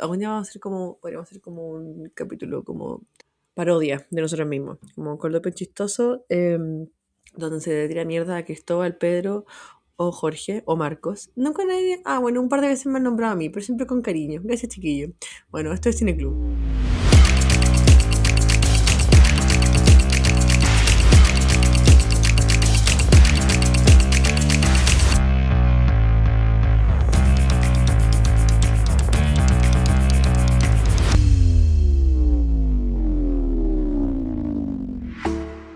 algún día podríamos hacer como un capítulo como parodia de nosotros mismos, como Cordope chistoso, donde se le tira mierda a Cristóbal, Pedro o Jorge o Marcos. Nunca nadie, bueno, un par de veces me han nombrado a mí, pero siempre con cariño. Gracias, chiquillo. Bueno, esto es Cineclub.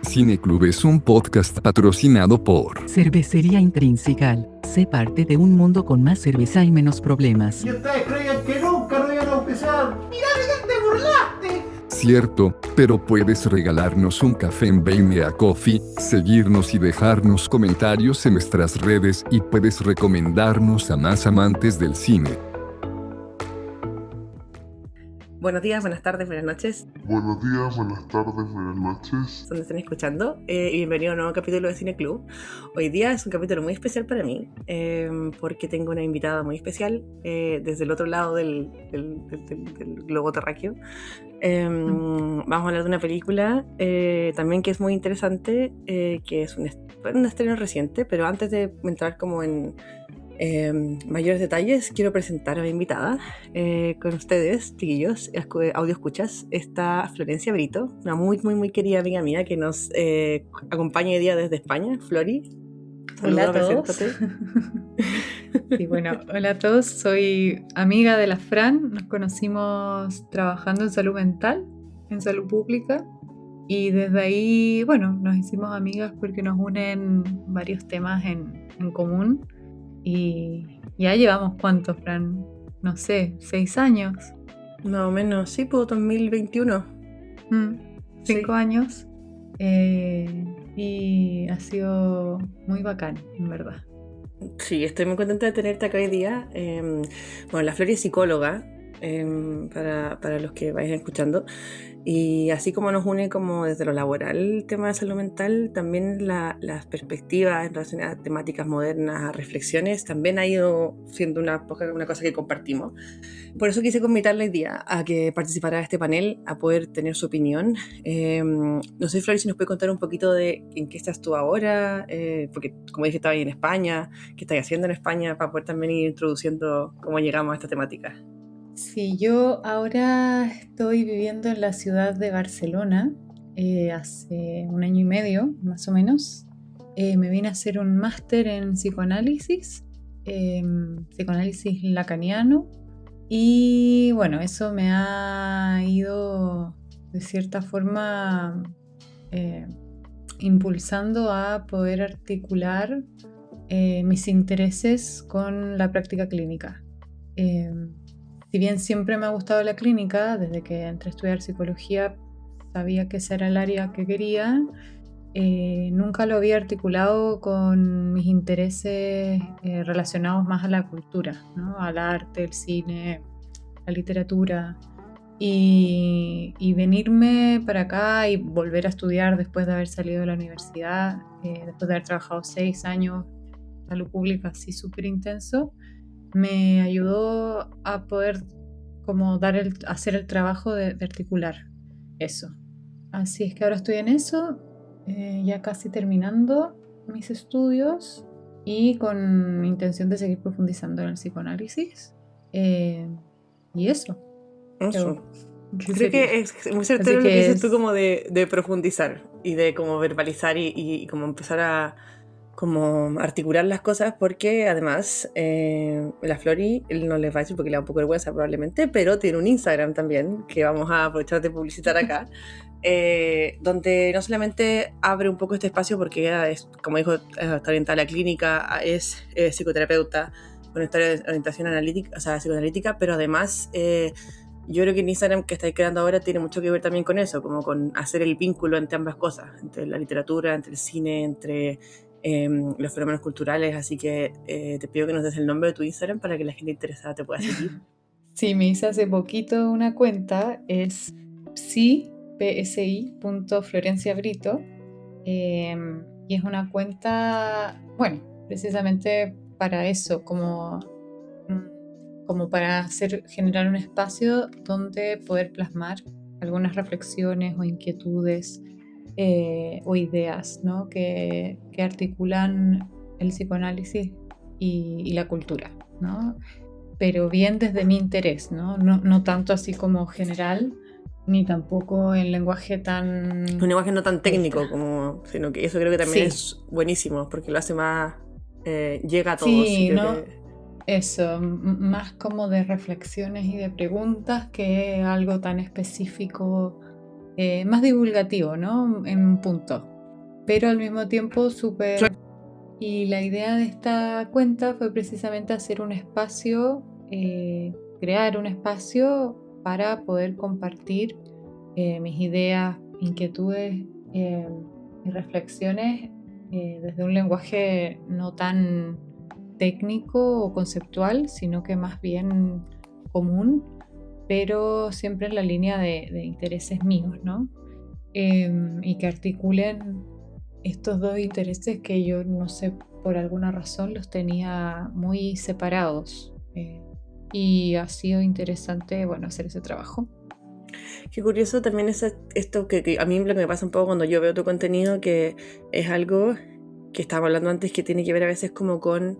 Cineclub es un podcast patrocinado por Cervecería Intrínsecal. Sé parte de un mundo con más cerveza y menos problemas. Y ustedes creían que nunca lo iban a auspiciar. ¡Mira de quién te burlaste! Cierto, pero puedes regalarnos un café en Buy Me a Coffee, seguirnos y dejarnos comentarios en nuestras redes y puedes recomendarnos a más amantes del cine. Buenos días, buenas tardes, buenas noches, Buenos días, buenas tardes, buenas noches. donde estén escuchando, y bienvenido a un nuevo capítulo de Cine Club. Hoy día es un capítulo muy especial para mí, porque tengo una invitada muy especial desde el otro lado del globo terráqueo. Vamos a hablar de una película también que es muy interesante, que es un estreno reciente, pero antes de entrar como en mayores detalles, quiero presentar a mi invitada. Con ustedes, chiquillos, audio escuchas, está Florencia Brito, una muy, muy, muy querida amiga mía que nos acompaña hoy día desde España. Flori, Hola a saluda, todos. preséntate. Sí, bueno, hola a todos. Soy amiga de la Fran. Nos conocimos trabajando en salud mental, en salud pública. Y desde ahí, bueno, nos hicimos amigas porque nos unen varios temas en común. Y ya llevamos, ¿cuántos, Fran? No sé, 6 años. Más o menos, sí, pues 2021. 5 Sí. años. Y ha sido muy bacán, en verdad. Sí, estoy muy contenta de tenerte acá hoy día. Bueno, la Flori es psicóloga, para los que vayan escuchando. Y así como nos une como desde lo laboral el tema de salud mental, también las perspectivas en relación a temáticas modernas, a reflexiones, también ha ido siendo una cosa que compartimos. Por eso quise invitarla hoy día a que participara de este panel, a poder tener su opinión. No sé, Flori, si nos puede contar un poquito de en qué estás tú ahora, porque como dije, estaba ahí en España, qué estás haciendo en España, para poder también ir introduciendo cómo llegamos a esta temática. Sí, yo ahora estoy viviendo en la ciudad de Barcelona, hace 1 año y medio, más o menos. Me vine a hacer un máster en psicoanálisis, psicoanálisis lacaniano, y bueno, eso me ha ido de cierta forma impulsando a poder articular mis intereses con la práctica clínica. Si bien siempre me ha gustado la clínica, desde que entré a estudiar psicología sabía que ese era el área que quería, nunca lo había articulado con mis intereses relacionados más a la cultura, ¿no? Al arte, el cine, la literatura. Y venirme para acá y volver a estudiar después de haber salido de la universidad, después de haber trabajado 6 años en salud pública así súper intenso, me ayudó a poder como hacer el trabajo de articular eso. Así es que ahora estoy en eso, ya casi terminando mis estudios y con intención de seguir profundizando en el psicoanálisis. Y eso. Eso. ¿Qué Creo sería? que es muy certero Así lo que que dices tú, como de profundizar y de como verbalizar y como empezar a como articular las cosas, porque además la Flori, él no les va a decir porque le da un poco de vergüenza probablemente, pero tiene un Instagram también que vamos a aprovechar de publicitar acá, donde no solamente abre un poco este espacio porque ella es, como dijo, está orientada a la clínica, es psicoterapeuta con esta orientación analítica, o sea, psicoanalítica, pero además yo creo que en Instagram que estáis creando ahora tiene mucho que ver también con eso, como con hacer el vínculo entre ambas cosas, entre la literatura, entre el cine, entre los fenómenos culturales. Así que te pido que nos des el nombre de tu Instagram para que la gente interesada te pueda seguir. Sí, me hice hace poquito una cuenta, es psi.florenciabrito, y es una cuenta, bueno, precisamente para eso, como como para generar un espacio donde poder plasmar algunas reflexiones o inquietudes o ideas, ¿no? que articulan el psicoanálisis y la cultura, ¿no? Pero bien desde mi interés, ¿no? No tanto así como general, ni tampoco en lenguaje tan... Un lenguaje no tan técnico, sino que eso creo que también Sí. es buenísimo, porque lo hace más... llega a todos. Sí, y creo ¿no? que- Eso, más como de reflexiones y de preguntas que algo tan específico, más divulgativo, ¿no? En un punto. Pero al mismo tiempo súper... Y la idea de esta cuenta fue precisamente hacer un espacio, crear un espacio para poder compartir mis ideas, inquietudes y reflexiones desde un lenguaje no tan técnico o conceptual, sino que más bien común, pero siempre en la línea de intereses míos, ¿no? Y que articulen estos dos intereses que yo no sé, por alguna razón los tenía muy separados. Y ha sido interesante, bueno, hacer ese trabajo. Qué curioso también es esto que a mí lo que me pasa un poco cuando yo veo tu contenido, que es algo que estábamos hablando antes, que tiene que ver a veces como con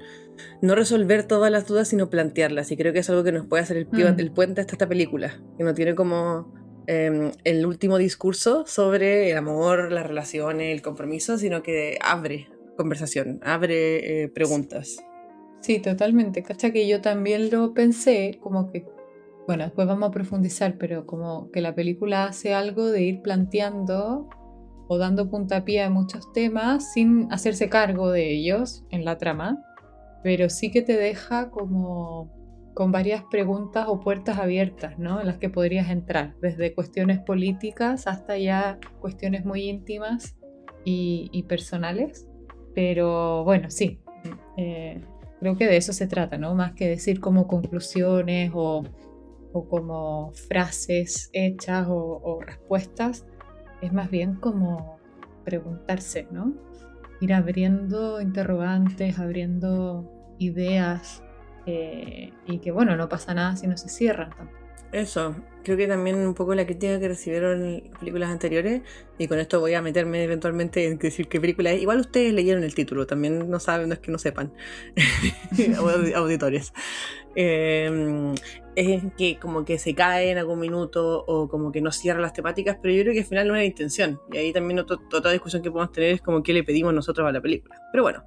no resolver todas las dudas, sino plantearlas. Y creo que es algo que nos puede hacer el puente hasta esta película, que no tiene como el último discurso sobre el amor, las relaciones, el compromiso, sino que abre conversación, abre preguntas. Sí, totalmente. Cacha que yo también lo pensé, como que, bueno, después vamos a profundizar, pero como que la película hace algo de ir planteando o dando puntapié a muchos temas sin hacerse cargo de ellos en la trama, pero sí que te deja como con varias preguntas o puertas abiertas, ¿no? En las que podrías entrar, desde cuestiones políticas hasta ya cuestiones muy íntimas y personales. Pero bueno, sí, creo que de eso se trata, ¿no? Más que decir como conclusiones o como frases hechas o respuestas, es más bien como preguntarse, ¿no? Ir abriendo interrogantes, abriendo ideas y que bueno, no pasa nada si no se cierran tampoco. Eso, creo que también un poco la crítica que recibieron películas anteriores, y con esto voy a meterme eventualmente en decir qué película es. Igual ustedes leyeron el título, también no saben, no es que no sepan, auditores. Es que como que se cae en algún minuto o como que no cierra las temáticas, pero yo creo que al final no era la intención. Y ahí también otra discusión que podemos tener es como qué le pedimos nosotros a la película. Pero bueno,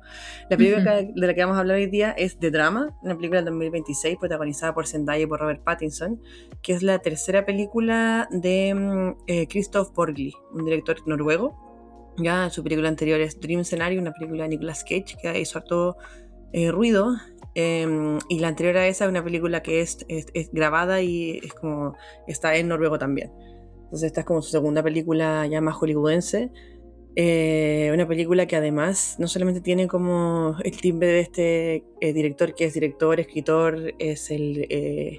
la película de la que vamos a hablar hoy día es The Drama, una película de 2026 protagonizada por Zendaya y por Robert Pattinson, que es la tercera película de Christoph Borgli, un director noruego. Ya su película anterior es Dream Scenario, una película de Nicolas Cage que hizo harto ruido. Y la anterior a esa es una película que es grabada y es como está en noruego también. Entonces esta es como su segunda película ya más hollywoodense. Una película que además no solamente tiene como el timbre de este director, que es director, escritor, es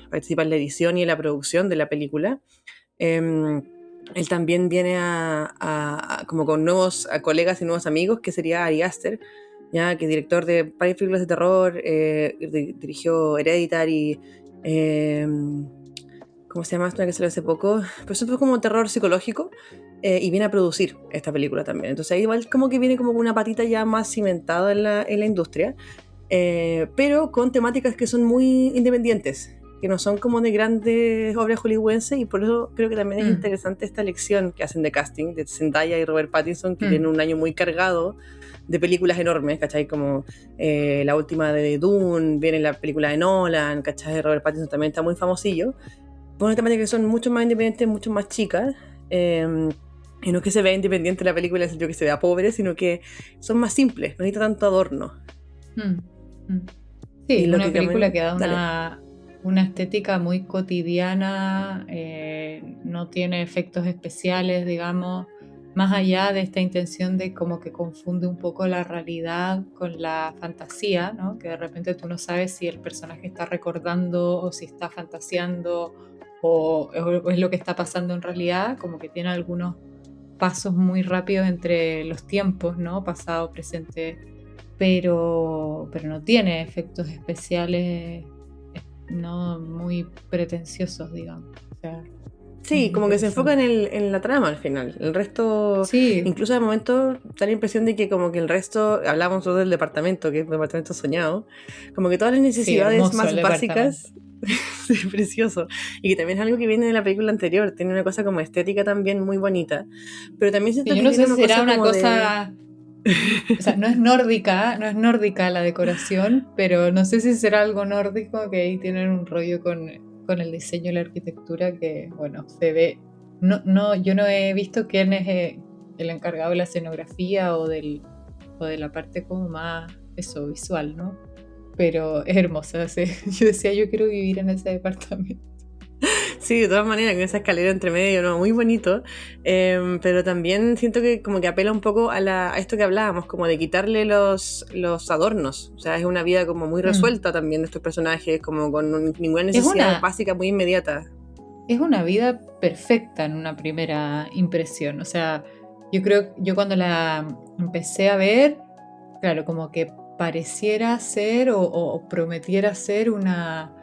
participa en la edición y en la producción de la película. Él también viene como con nuevos colegas y nuevos amigos, que sería Ari Aster, ya que es director de varias películas de terror, dirigió Hereditary, ¿cómo se llama? Una que salió hace poco, pero eso fue como terror psicológico, y viene a producir esta película también. Entonces ahí igual como que viene como con una patita ya más cimentada en la industria, pero con temáticas que son muy independientes, que no son como de grandes obras hollywoodenses, y por eso creo que también es interesante esta elección que hacen de casting de Zendaya y Robert Pattinson, que tienen un año muy cargado de películas enormes, ¿cachai? Como la última de Dune, viene la película de Nolan, ¿cachai? Robert Pattinson también está muy famosillo. Con temáticas que son mucho más independientes, mucho más chicas, y no es que se vea independiente la película en el sentido que se vea pobre, sino que son más simples, no necesita tanto adorno. Sí, Y una película que da dale. una estética muy cotidiana, no tiene efectos especiales, digamos, más allá de esta intención de como que confunde un poco la realidad con la fantasía, ¿no? Que de repente tú no sabes si el personaje está recordando o si está fantaseando o es lo que está pasando en realidad, como que tiene algunos pasos muy rápidos entre los tiempos, ¿no? Pasado, presente, pero no tiene efectos especiales no muy pretenciosos, digamos. O sea, Sí, muy como que se enfoca interesante. en la trama al final. El resto, Sí, incluso de momento, da la impresión de que como que el resto, hablamos nosotros del departamento, que es un departamento soñado, como que todas las sí, necesidades hermoso el más departamento. básicas, sí, precioso, y que también es algo que viene de la película anterior, tiene una cosa como estética también muy bonita, pero también Sí, siento yo que no tiene sé si una será cosa una como de... cosa, o sea, no es nórdica la decoración, pero no sé si será algo nórdico que ahí tienen un rollo con el diseño y la arquitectura que, bueno, se ve. Yo no he visto quién es el encargado de la escenografía o de la parte como más eso, visual, ¿no? Pero es hermosa. Sí. Yo decía, yo quiero vivir en ese departamento. Sí, de todas maneras, con esa escalera entre medio, ¿no? Muy bonito. Pero también siento que como que apela un poco a esto que hablábamos, como de quitarle los adornos. O sea, es una vida como muy Mm. resuelta también de estos personajes, como con ninguna Es necesidad una, básica muy inmediata. es una vida perfecta en una primera impresión. O sea, yo cuando la empecé a ver, claro, como que pareciera ser o prometiera ser una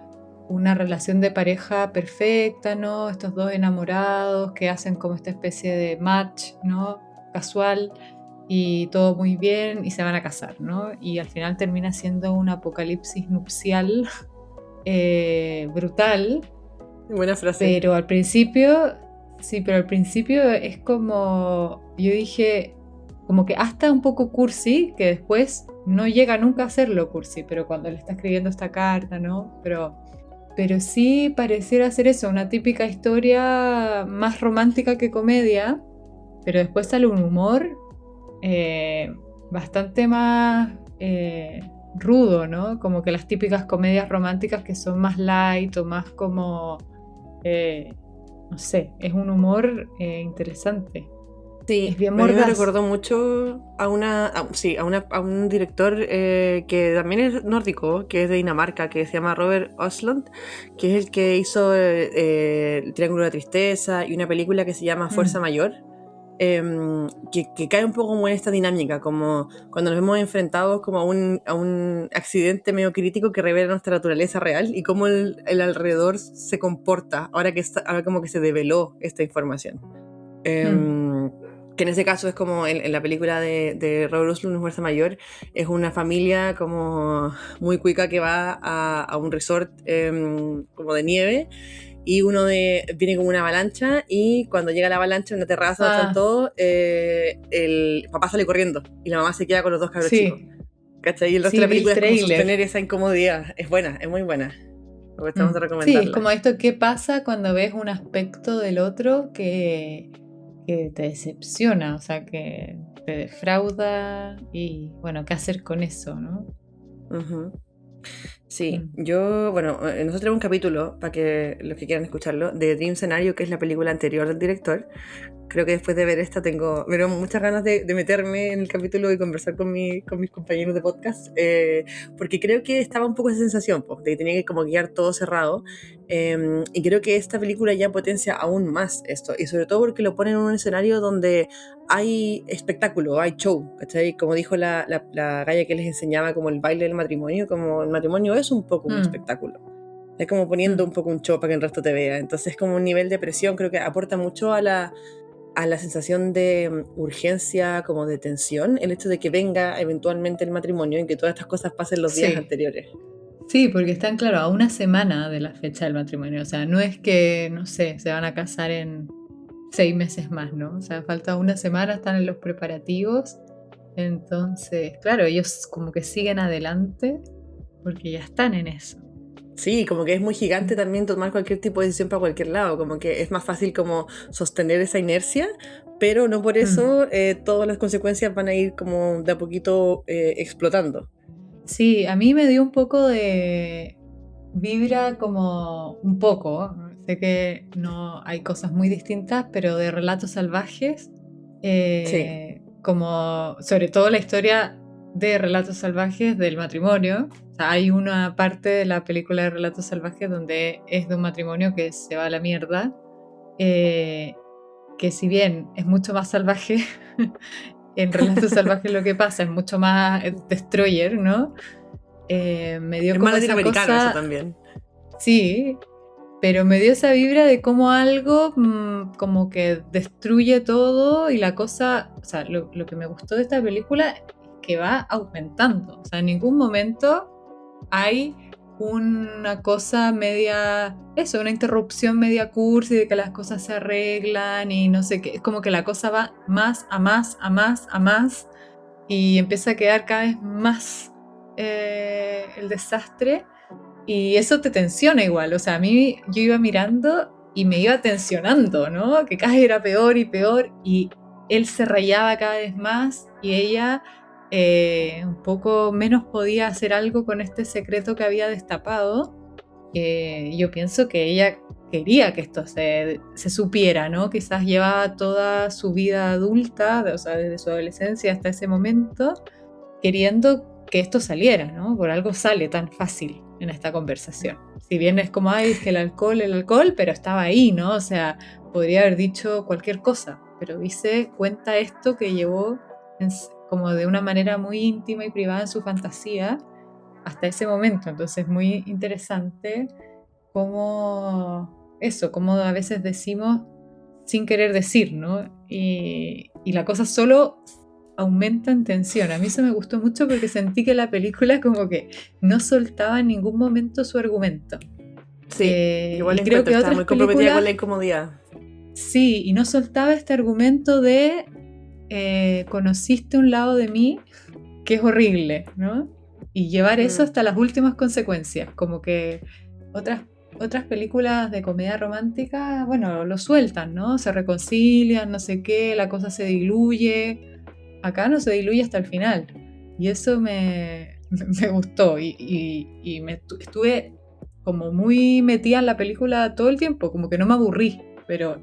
relación de pareja perfecta, ¿no? Estos dos enamorados que hacen como esta especie de match, ¿no? Casual y todo muy bien y se van a casar, ¿no? Y al final termina siendo un apocalipsis nupcial brutal, Buena frase. pero al principio, sí, pero al principio es como, yo dije, como que hasta un poco cursi, que después no llega nunca a serlo cursi, pero cuando le está escribiendo esta carta, ¿no? Pero sí pareciera ser eso, una típica historia más romántica que comedia, pero después sale un humor eh, bastante más rudo, ¿no? Como que las típicas comedias románticas que son más light o más como, eh, no sé, es un humor interesante. Es Sí, bien a mí me mordaz. recordó mucho a un director que también es nórdico, que es de Dinamarca, que se llama Robert Ostlund, que es el que hizo El Triángulo de la Tristeza y una película que se llama Fuerza Mm, Mayor, que cae un poco como en esta dinámica, como cuando nos vemos enfrentados como a un accidente medio crítico que revela nuestra naturaleza real y cómo el alrededor se comporta ahora como que se develó esta información. mm, Em, que en ese caso es como en la película de Robert Oslund, Fuerza Mayor, es una familia como muy cuica que va a un resort como de nieve y viene como una avalancha y cuando llega la avalancha en una terraza donde están ah, todos, el papá sale corriendo y la mamá se queda con los dos cabros chicos. sí, ¿Cachai? Y el resto de sí, la vi el película es como trailer. sostener esa incomodidad. Es buena, es muy buena. Aprovechamos de Sí, es recomendarla. como esto, ¿qué pasa cuando ves un aspecto del otro que te decepciona, o sea, que te defrauda y bueno, ¿qué hacer con eso, no? Ujú. Sí, Mm. bueno, nosotros tenemos un capítulo, para que los que quieran escucharlo, de Dream Scenario, que es la película anterior del director. Creo que después de ver esta me dieron muchas ganas de meterme en el capítulo y conversar con mis compañeros de podcast, porque creo que estaba un poco esa sensación, pues, de que tenía que como quedar todo cerrado, y creo que esta película ya potencia aún más esto, y sobre todo porque lo pone en un escenario donde hay espectáculo, hay show, ¿cachai? Como dijo la galla que les enseñaba como el baile del matrimonio, como el matrimonio es un poco un Mm, espectáculo. Es como poniendo mm. un poco un show para que el resto te vea. Entonces, como un nivel de presión, creo que aporta mucho a la sensación de urgencia, como de tensión, el hecho de que venga eventualmente el matrimonio y que todas estas cosas pasen los días Sí, anteriores. sí, porque están, claro, a una semana de la fecha del matrimonio, o sea, no es que, no sé, se van a casar en 6 meses más, ¿no? O sea, falta una semana, están en los preparativos, entonces, claro, ellos como que siguen adelante porque ya están en eso. Sí, como que es muy gigante también tomar cualquier tipo de decisión para cualquier lado, como que es más fácil como sostener esa inercia, pero no por Mm. eso todas las consecuencias van a ir como de a poquito explotando. Sí, a mí me dio un poco de vibra como un poco, ¿no? Sé que no hay cosas muy distintas, pero de Relatos Salvajes, Sí. como sobre todo la historia de Relatos Salvajes del matrimonio. O sea, hay una parte de la película de Relatos Salvajes donde es de un matrimonio que se va a la mierda, eh, que si bien es mucho más salvaje, en Relatos Salvajes lo que pasa es mucho más destroyer, ¿no? Me dio Es más como esa latinoamericano eso cosa, también. Sí, pero me dio esa vibra de cómo algo como que destruye todo y la cosa, o sea, lo que me gustó de esta película es que va aumentando. O sea, en ningún momento hay una cosa media, eso, una interrupción media cursi de que las cosas se arreglan y no sé qué. Es como que la cosa va más a más, a más, a más y empieza a quedar cada vez más el desastre. Y eso te tensiona igual, o sea, a mí yo iba mirando y me iba tensionando, ¿no? Que cada vez era peor y peor y él se rayaba cada vez más y ella un poco menos podía hacer algo con este secreto que había destapado. Yo pienso que ella quería que esto se supiera, ¿no? Quizás llevaba toda su vida adulta, o sea, desde su adolescencia hasta ese momento, queriendo que esto saliera, ¿no? Por algo sale tan fácil en esta conversación. Si bien es como, ay, es que el alcohol, pero estaba ahí, ¿no? O sea, podría haber dicho cualquier cosa, pero cuenta esto que llevó como de una manera muy íntima y privada en su fantasía hasta ese momento. Entonces, muy interesante cómo a veces decimos sin querer decir, ¿no? Y la cosa solo aumenta en tensión. A mí eso me gustó mucho porque sentí que la película como que no soltaba en ningún momento su argumento. Sí, igual y creo que está otras muy comprometida con la películas, incomodidad. sí, y no soltaba este argumento de conociste un lado de mí que es horrible, ¿no? Y llevar eso hasta las últimas consecuencias, como que otras películas de comedia romántica, bueno, lo sueltan, ¿no? Se reconcilian, no sé qué, la cosa se diluye. Acá no se diluye hasta el final. Y eso me gustó. Y estuve como muy metida en la película todo el tiempo, como que no me aburrí.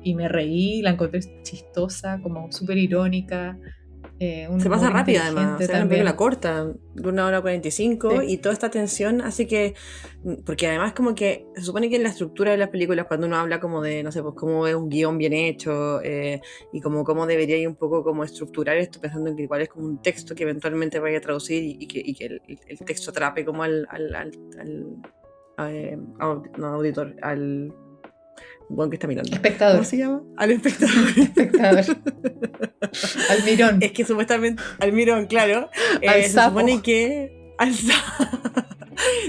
Y me reí, la encontré chistosa, como súper irónica. Se pasa rápido además, o sea, es una película corta, de 1 hora 45, sí. y toda esta tensión hace que, porque además como que se supone que en la estructura de las películas, cuando uno habla como de, no sé, pues cómo es un guión bien hecho, y como cómo debería ir un poco como estructurar esto, pensando en que igual es como un texto que eventualmente vaya a traducir y que el texto atrape como al no auditor, al buen que está mirando. Espectador. ¿Cómo se llama? Al espectador. Espectador. Al mirón. Es que supuestamente, al mirón, claro. Al Se sapo. supone que.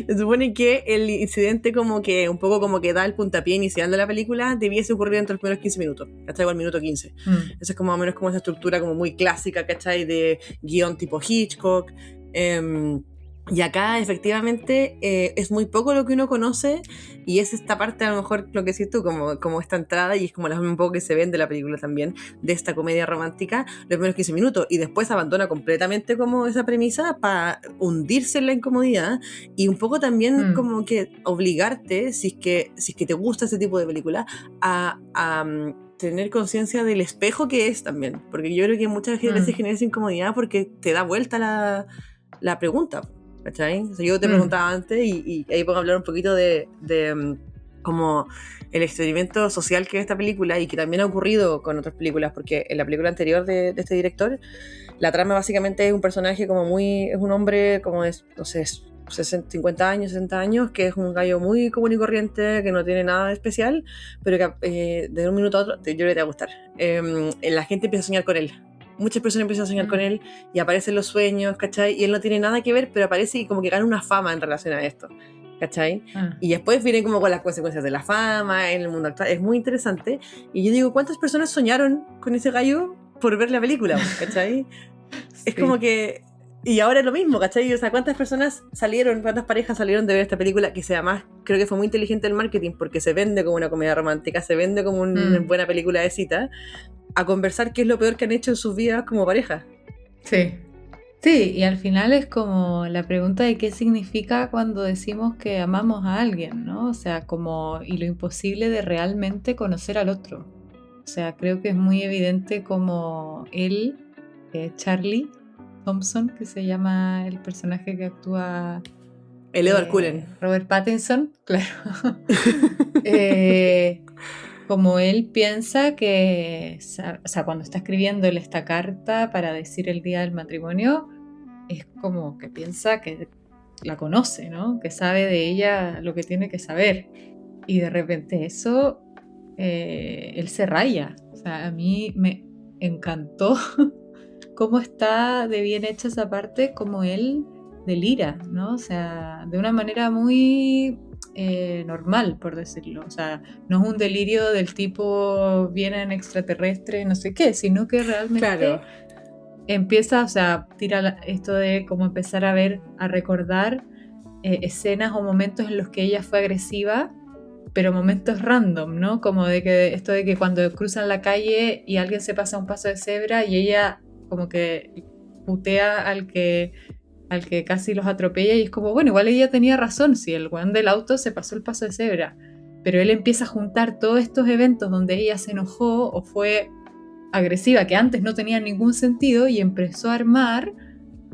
Se supone que el incidente, como que un poco como que da el puntapié inicial de la película, debiese ocurrir entre los primeros 15 minutos, ¿cachai? O al minuto 15. Eso es como más o menos como esa estructura como muy clásica, ¿cachai? De guión tipo Hitchcock. Y acá efectivamente es muy poco lo que uno conoce, y es esta parte, a lo mejor lo que decís tú, como esta entrada, y es como un poco que se ven de la película también, de esta comedia romántica, los primeros 15 minutos, y después abandona completamente como esa premisa para hundirse en la incomodidad, y un poco también como que obligarte, si es que te gusta ese tipo de película, a tener conciencia del espejo que es también, porque yo creo que muchas veces genera esa incomodidad porque te da vuelta la pregunta, ¿cachai? O sea, yo te preguntaba antes y ahí podemos hablar un poquito de como el experimento social que es esta película, y que también ha ocurrido con otras películas, porque en la película anterior de este director, la trama básicamente es un personaje es un hombre como de, no sé, 50 años, 60 años, que es un gallo muy común y corriente, que no tiene nada de especial, pero que de un minuto a otro, yo creo que te va a gustar, la gente empieza a soñar con él. Muchas personas empiezan a soñar con él y aparecen los sueños, ¿cachai? Y él no tiene nada que ver, pero aparece y como que gana una fama en relación a esto, ¿cachai? Y después vienen como con las consecuencias de la fama en el mundo actual. Es muy interesante. Y yo digo, ¿cuántas personas soñaron con ese gallo por ver la película, ¿cachai? Sí. Es como que... Y ahora es lo mismo, ¿cachai? O sea, cuántas parejas salieron de ver esta película, que además creo que fue muy inteligente el marketing, porque se vende como una comedia romántica, se vende como una buena película de cita, a conversar qué es lo peor que han hecho en sus vidas como pareja. Sí. Sí, y al final es como la pregunta de qué significa cuando decimos que amamos a alguien, ¿no? O sea, y lo imposible de realmente conocer al otro. O sea, creo que es muy evidente como él, Charlie Thompson, que se llama el personaje que actúa... El Edward Cullen. Robert Pattinson, claro. Como él piensa que, o sea, cuando está escribiéndole esta carta para decir el día del matrimonio, es como que piensa que la conoce, ¿no? Que sabe de ella lo que tiene que saber. Y de repente eso, él se raya. O sea, a mí me encantó cómo está de bien hecha esa parte, como él delira, ¿no? O sea, de una manera muy normal, por decirlo. O sea, no es un delirio del tipo vienen extraterrestres, no sé qué, sino que realmente Claro. empieza, o sea, tira esto de como empezar a ver, a recordar escenas o momentos en los que ella fue agresiva, pero momentos random, ¿no? Como de que esto de que cuando cruzan la calle y alguien se pasa un paso de cebra y ella como que putea al que casi los atropella, y es como, bueno, igual ella tenía razón, si el weón del auto se pasó el paso de cebra, pero él empieza a juntar todos estos eventos donde ella se enojó o fue agresiva, que antes no tenía ningún sentido, y empezó a armar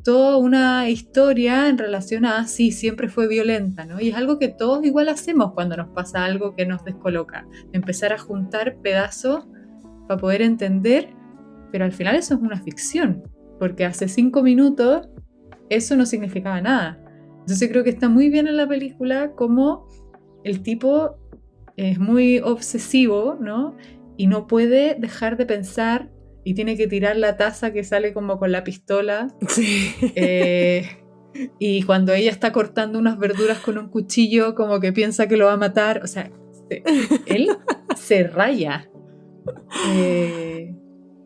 toda una historia en relación a, sí, siempre fue violenta, ¿no? Y es algo que todos igual hacemos cuando nos pasa algo que nos descoloca, empezar a juntar pedazos para poder entender, pero al final eso es una ficción, porque hace 5 minutos eso no significaba nada. Entonces creo que está muy bien en la película como el tipo es muy obsesivo, ¿no? Y no puede dejar de pensar y tiene que tirar la taza que sale como con la pistola. Sí. Y cuando ella está cortando unas verduras con un cuchillo, como que piensa que lo va a matar. O sea, él se raya.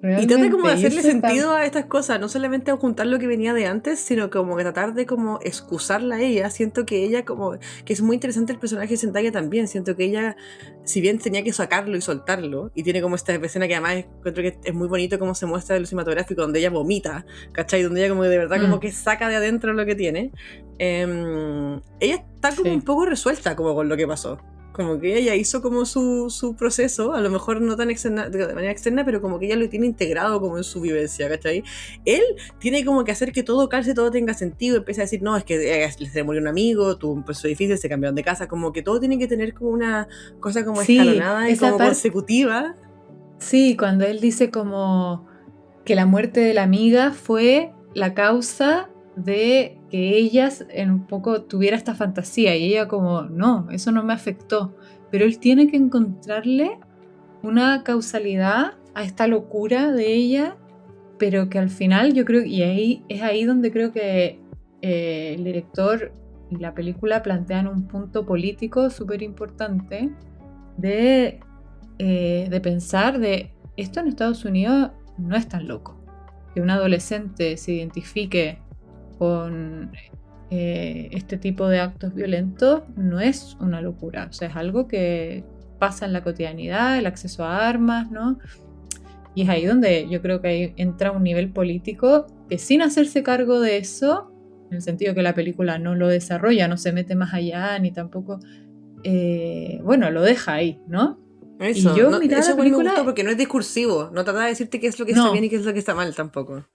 Y trata como de Realmente, y hacerle eso está- sentido a estas cosas, no solamente a juntar lo que venía de antes, sino como que tratar de como excusarla a ella. Siento que ella como, que es muy interesante el personaje de Zendaya también, siento que ella, si bien tenía que sacarlo y soltarlo, y tiene como esta escena que además encuentro que es muy bonito como se muestra en lo cinematográfico, donde ella vomita, ¿cachai? Donde ella como que de verdad como que saca de adentro lo que tiene. Ella está como Sí. un poco resuelta como con lo que pasó. Como que ella hizo como su proceso, a lo mejor no tan externa, de manera externa, pero como que ella lo tiene integrado como en su vivencia, ¿cachai? Él tiene como que hacer que todo calce, todo tenga sentido, empieza a decir, no, es que se murió un amigo, tuvo un proceso difícil, se cambiaron de casa, como que todo tiene que tener como una cosa como Sí, escalonada y esa como parte- consecutiva. Sí, cuando él dice como que la muerte de la amiga fue la causa de que ella en un poco tuviera esta fantasía, y ella como, no, eso no me afectó, pero él tiene que encontrarle una causalidad a esta locura de ella, pero que al final yo creo, y ahí es ahí donde creo que el director y la película plantean un punto político súper importante de pensar de esto en Estados Unidos no es tan loco. Que un adolescente se identifique con este tipo de actos violentos no es una locura. O sea, es algo que pasa en la cotidianidad, el acceso a armas, ¿no? Y es ahí donde yo creo que ahí entra un nivel político que, sin hacerse cargo de eso, en el sentido que la película no lo desarrolla, no se mete más allá, ni tampoco, bueno, lo deja ahí, ¿no? Eso, Y yo no, miraba eso la igual me película, gustó porque no es discursivo, no trata de decirte qué es lo que está no, bien y qué es lo que está mal tampoco.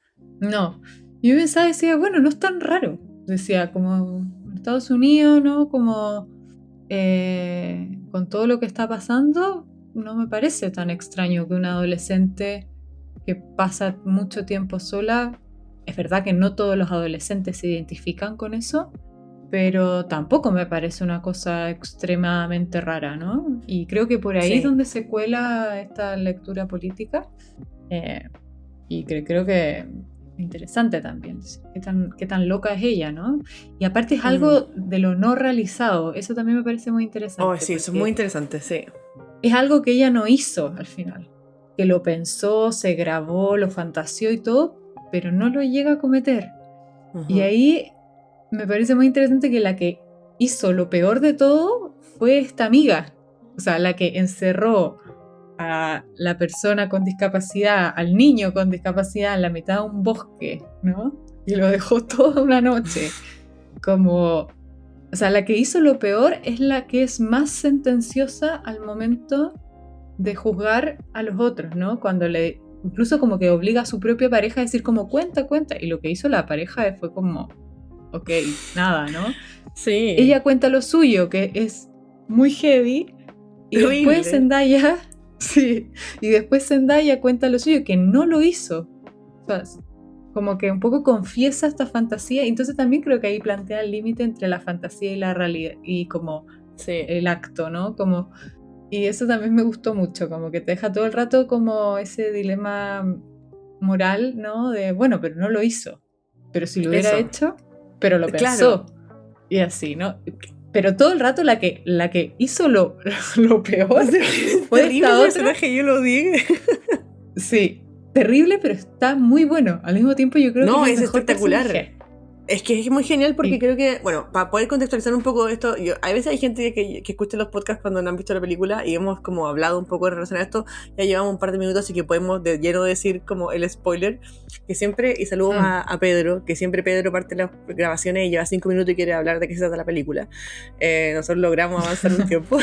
no. Yo pensaba y decía, bueno, no es tan raro. Decía, como en Estados Unidos, ¿no? Como con todo lo que está pasando, no me parece tan extraño que una adolescente que pasa mucho tiempo sola, es verdad que no todos los adolescentes se identifican con eso, pero tampoco me parece una cosa extremadamente rara, ¿no? Y creo que por ahí Sí. es donde se cuela esta lectura política, y creo que interesante también, qué tan loca es ella, ¿no? Y aparte es algo de lo no realizado, eso también me parece muy interesante. Oh, sí, eso es porque muy interesante, sí. es algo que ella no hizo al final, que lo pensó, se grabó, lo fantaseó y todo, pero no lo llega a cometer. Y ahí me parece muy interesante que la que hizo lo peor de todo fue esta amiga, o sea, la que encerró a la persona con discapacidad, al niño con discapacidad en la mitad de un bosque, ¿no? Y lo dejó toda una noche. Como, o sea, la que hizo lo peor es la que es más sentenciosa al momento de juzgar a los otros, ¿no? Cuando le, incluso como que obliga a su propia pareja a decir como cuenta, y lo que hizo la pareja fue como, ok, nada, ¿no? Sí. Ella cuenta lo suyo, que es muy heavy, y Terrible. después Zendaya, sí, y después Zendaya cuenta lo suyo, que no lo hizo. O sea, Como que un poco confiesa esta fantasía, y entonces también creo que ahí plantea el límite entre la fantasía y la realidad, y como Sí. el acto, ¿no? Como, y eso también me gustó mucho, como que te deja todo el rato como ese dilema moral, ¿no? De, bueno, pero no lo hizo, pero si lo hubiera Eso. hecho, pero lo Claro. pensó, y así, ¿no? Pero todo el rato la que hizo lo peor fue Terrible esta otra. personaje, yo lo odié. Sí, terrible, pero está muy bueno. Al mismo tiempo yo creo No, que es el mejor espectacular. personaje. Es que es muy genial porque Y- creo que, bueno, para poder contextualizar un poco esto, a veces hay gente que escucha los podcasts cuando no han visto la película y hemos como hablado un poco en relación a esto, ya llevamos un par de minutos, así que podemos de lleno decir como el spoiler, que siempre, y saludos a Pedro, que siempre Pedro parte de las grabaciones y lleva 5 minutos y quiere hablar de qué se trata la película. Nosotros logramos avanzar un tiempo.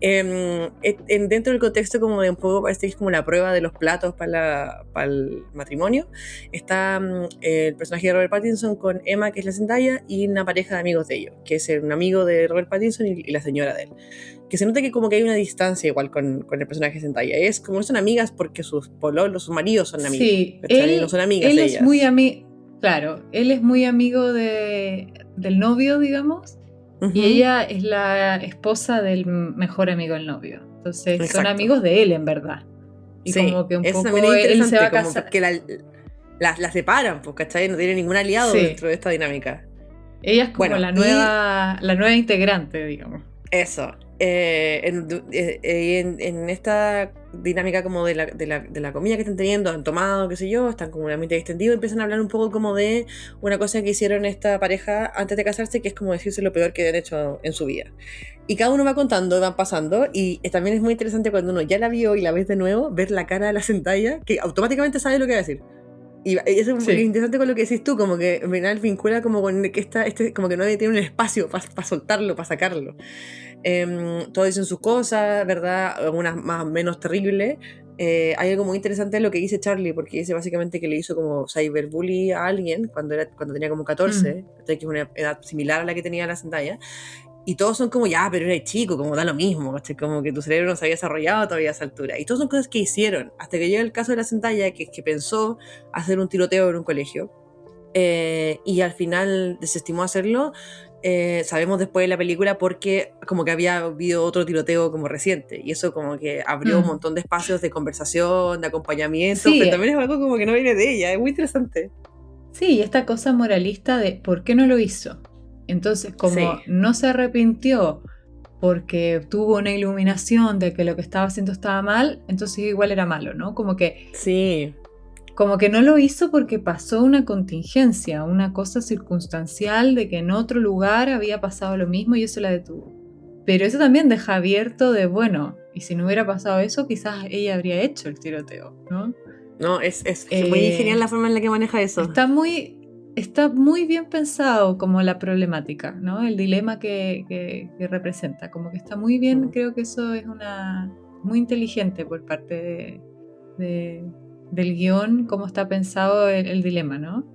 Dentro del contexto como de un poco, parece que es como la prueba de los platos para el matrimonio, está el personaje de Robert Pattinson con Emma, que es la Zendaya, y una pareja de amigos de ellos, que es un amigo de Robert Pattinson y la señora de él. Que se nota que como que hay una distancia igual con el personaje de Zendaya. Es como son amigas porque sus pololos, sus maridos son amigos. Sí, ¿cachai? No son amigas él ellas. es muy amigo, claro, él es muy amigo del novio, digamos, Ujú. y ella es la esposa del mejor amigo del novio. Entonces son Exacto. amigos de él en verdad. Y Sí, como que un eso poco también es él se va a como casar. porque la separan, pues, ¿cachai? No tiene ningún aliado Sí. dentro de esta dinámica. Ella es como Bueno, la nueva integrante, digamos. Eso. En esta dinámica como de la comida que están teniendo, han tomado, qué sé yo, están como en un ambiente extendido, empiezan a hablar un poco como de una cosa que hicieron esta pareja antes de casarse, que es como decirse lo peor que han hecho en su vida. Y cada uno va contando, van pasando, y también es muy interesante cuando uno ya la vio y la ves de nuevo, ver la cara de la Zendaya, que automáticamente sabe lo que va a decir. Y eso es Sí. interesante con lo que decís tú, como que al final vincula como con que como que no tiene un espacio para soltarlo, para sacarlo. Todos dicen sus cosas, ¿verdad? Algunas más o menos terribles. Hay algo muy interesante en lo que dice Charlie, porque dice básicamente que le hizo como cyberbully a alguien cuando tenía como 14, que es una edad similar a la que tenía la Zendaya. Y todos son como, ya, pero eres chico, como da lo mismo, ¿cachai? Como que tu cerebro no se había desarrollado todavía a esa altura. Y todas son cosas que hicieron, hasta que llega el caso de la Zendaya, que pensó hacer un tiroteo en un colegio. Y al final desestimó hacerlo. Sabemos después de la película porque como que había habido otro tiroteo como reciente. Y eso como que abrió un montón de espacios de conversación, de acompañamiento. Sí. Pero también es algo como que no viene de ella, es muy interesante. Sí, y esta cosa moralista de por qué no lo hizo. Entonces, como Sí. no se arrepintió porque tuvo una iluminación de que lo que estaba haciendo estaba mal, entonces igual era malo, ¿no? Como que Sí. no lo hizo porque pasó una contingencia, una cosa circunstancial de que en otro lugar había pasado lo mismo y eso la detuvo. Pero eso también deja abierto de, bueno, y si no hubiera pasado eso, quizás ella habría hecho el tiroteo, ¿no? No, es muy genial la forma en la que maneja eso. Está muy bien pensado como la problemática, ¿no? El dilema que representa. Como que está muy bien, creo que eso es muy inteligente por parte del guión, cómo está pensado el dilema, ¿no?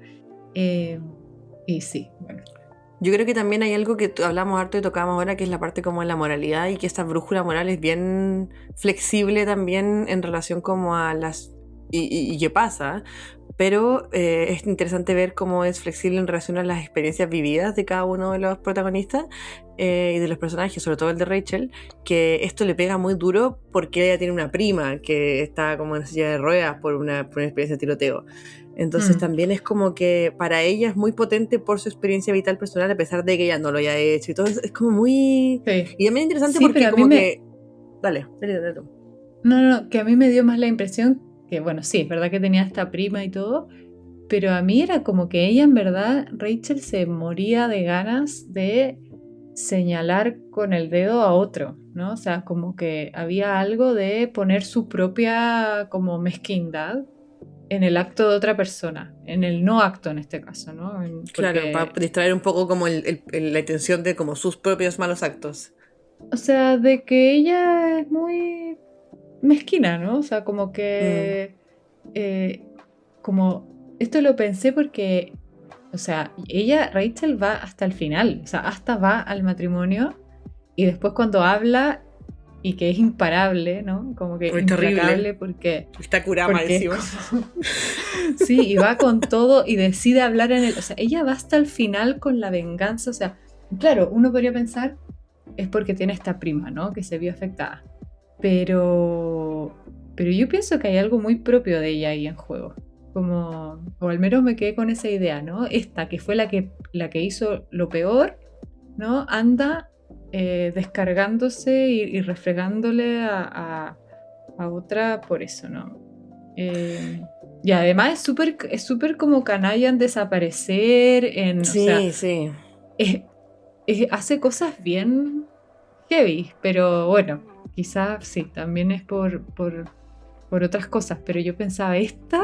Y sí, bueno. Yo creo que también hay algo que hablamos harto y tocamos ahora, que es la parte como de la moralidad, y que esta brújula moral es bien flexible también en relación como a las... y qué pasa, pero es interesante ver cómo es flexible en relación a las experiencias vividas de cada uno de los protagonistas y de los personajes, sobre todo el de Rachel, que esto le pega muy duro porque ella tiene una prima que está como en silla de ruedas por una experiencia de tiroteo. Entonces también es como que para ella es muy potente por su experiencia vital personal, a pesar de que ella no lo haya hecho y todo. Es como muy... Sí. Y también interesante Sí, porque pero a como mí que... Dale tú. No, que a mí me dio más la impresión que, bueno, sí, es verdad que tenía esta prima y todo, pero a mí era como que ella en verdad, Rachel se moría de ganas de señalar con el dedo a otro, ¿no? O sea, como que había algo de poner su propia como mezquindad en el acto de otra persona, en el no acto en este caso, ¿no? Claro, para distraer un poco como la intención de como sus propios malos actos. O sea, de que ella es muy mezquina, ¿no? O sea, como que... como... Esto lo pensé porque... O sea, Rachel va hasta el final, o sea, hasta va al matrimonio y después cuando habla y que es imparable, ¿no? Como que Es terrible. implacable porque... Está Kurama porque encima. sí, y va con todo y decide hablar en el... O sea, ella va hasta el final con la venganza. O sea, claro, uno podría pensar es porque tiene esta prima, ¿no? Que se vio afectada. Pero yo pienso que hay algo muy propio de ella ahí en juego. Como, o al menos me quedé con esa idea, ¿no? Esta, que fue la que hizo lo peor, ¿no? Anda descargándose y refregándole a otra por eso, ¿no? Y además es súper como canalla en desaparecer, o sea, Sí. hace cosas bien heavy, pero bueno, quizás sí, también es por otras cosas, pero yo pensaba, esta,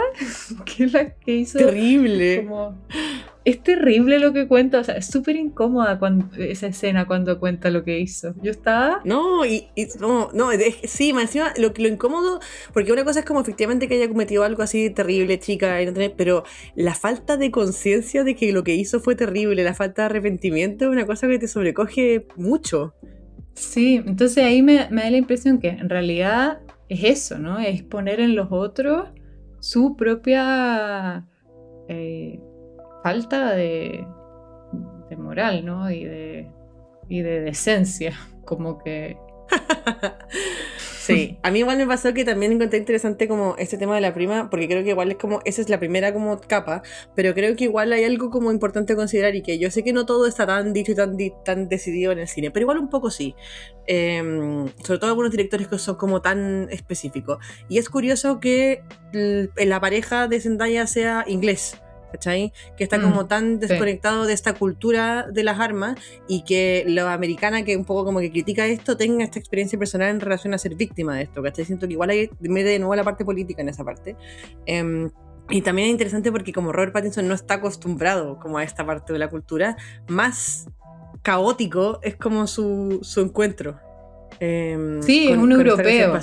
que es la que hizo... Terrible. Como, es terrible lo que cuenta, o sea, es súper incómoda esa escena cuando cuenta lo que hizo. Yo estaba... No, sí, más encima lo incómodo, porque una cosa es como efectivamente que haya cometido algo así terrible, chica, y no tener, pero la falta de conciencia de que lo que hizo fue terrible, la falta de arrepentimiento es una cosa que te sobrecoge mucho. Sí, entonces ahí me da la impresión que en realidad es eso, ¿no? Es poner en los otros su propia falta de moral, ¿no? Y de decencia, como que... Sí, a mí igual me pasó que también encontré interesante como este tema de la prima, porque creo que igual es como, esa es la primera como capa, pero creo que igual hay algo como importante a considerar y que yo sé que no todo está tan dicho y tan decidido en el cine, pero igual un poco sí, sobre todo algunos directores que son como tan específicos. Y es curioso que la pareja de Zendaya sea inglés, ¿cachai? Que está como tan desconectado de esta cultura de las armas y que la americana que un poco como que critica esto tenga esta experiencia personal en relación a ser víctima de esto, ¿cachai? Siento que igual hay mete de nuevo la parte política en esa parte. Y también es interesante porque como Robert Pattinson no está acostumbrado como a esta parte de la cultura, más caótico es como su encuentro. Sí, es un europeo.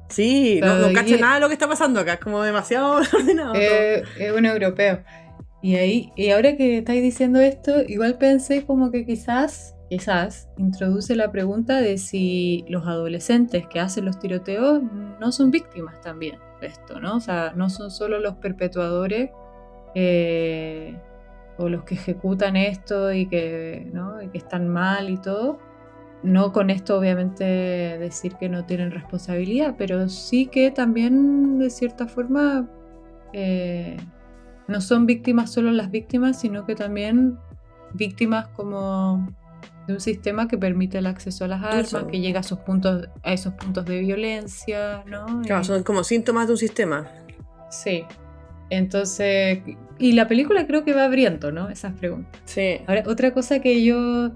Sí, no cacha nada de lo que está pasando acá, es como demasiado ordenado. Es un europeo. Y ahora que estáis diciendo esto, igual pensé como que quizás introduce la pregunta de si los adolescentes que hacen los tiroteos no son víctimas también de esto, ¿no? O sea, no son solo los perpetuadores o los que ejecutan esto y que están mal y todo. No con esto obviamente decir que no tienen responsabilidad, pero sí que también de cierta forma no son víctimas solo las víctimas, sino que también víctimas como de un sistema que permite el acceso a las armas, que llega a esos puntos de violencia, ¿no? Claro, son como síntomas de un sistema. Sí. Entonces, y la película creo que va abriendo, ¿no? Esas preguntas. Sí. Ahora, otra cosa que yo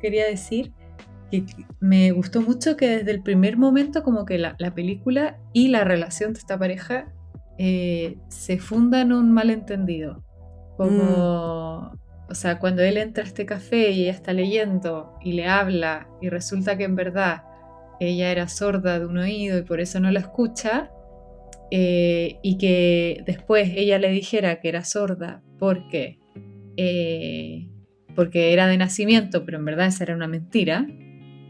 quería decir, que me gustó mucho que desde el primer momento como que la película y la relación de esta pareja se funda en un malentendido. Como, o sea, cuando él entra a este café y ella está leyendo y le habla y resulta que en verdad ella era sorda de un oído y por eso no la escucha, y que después ella le dijera que era sorda porque era de nacimiento, pero en verdad esa era una mentira,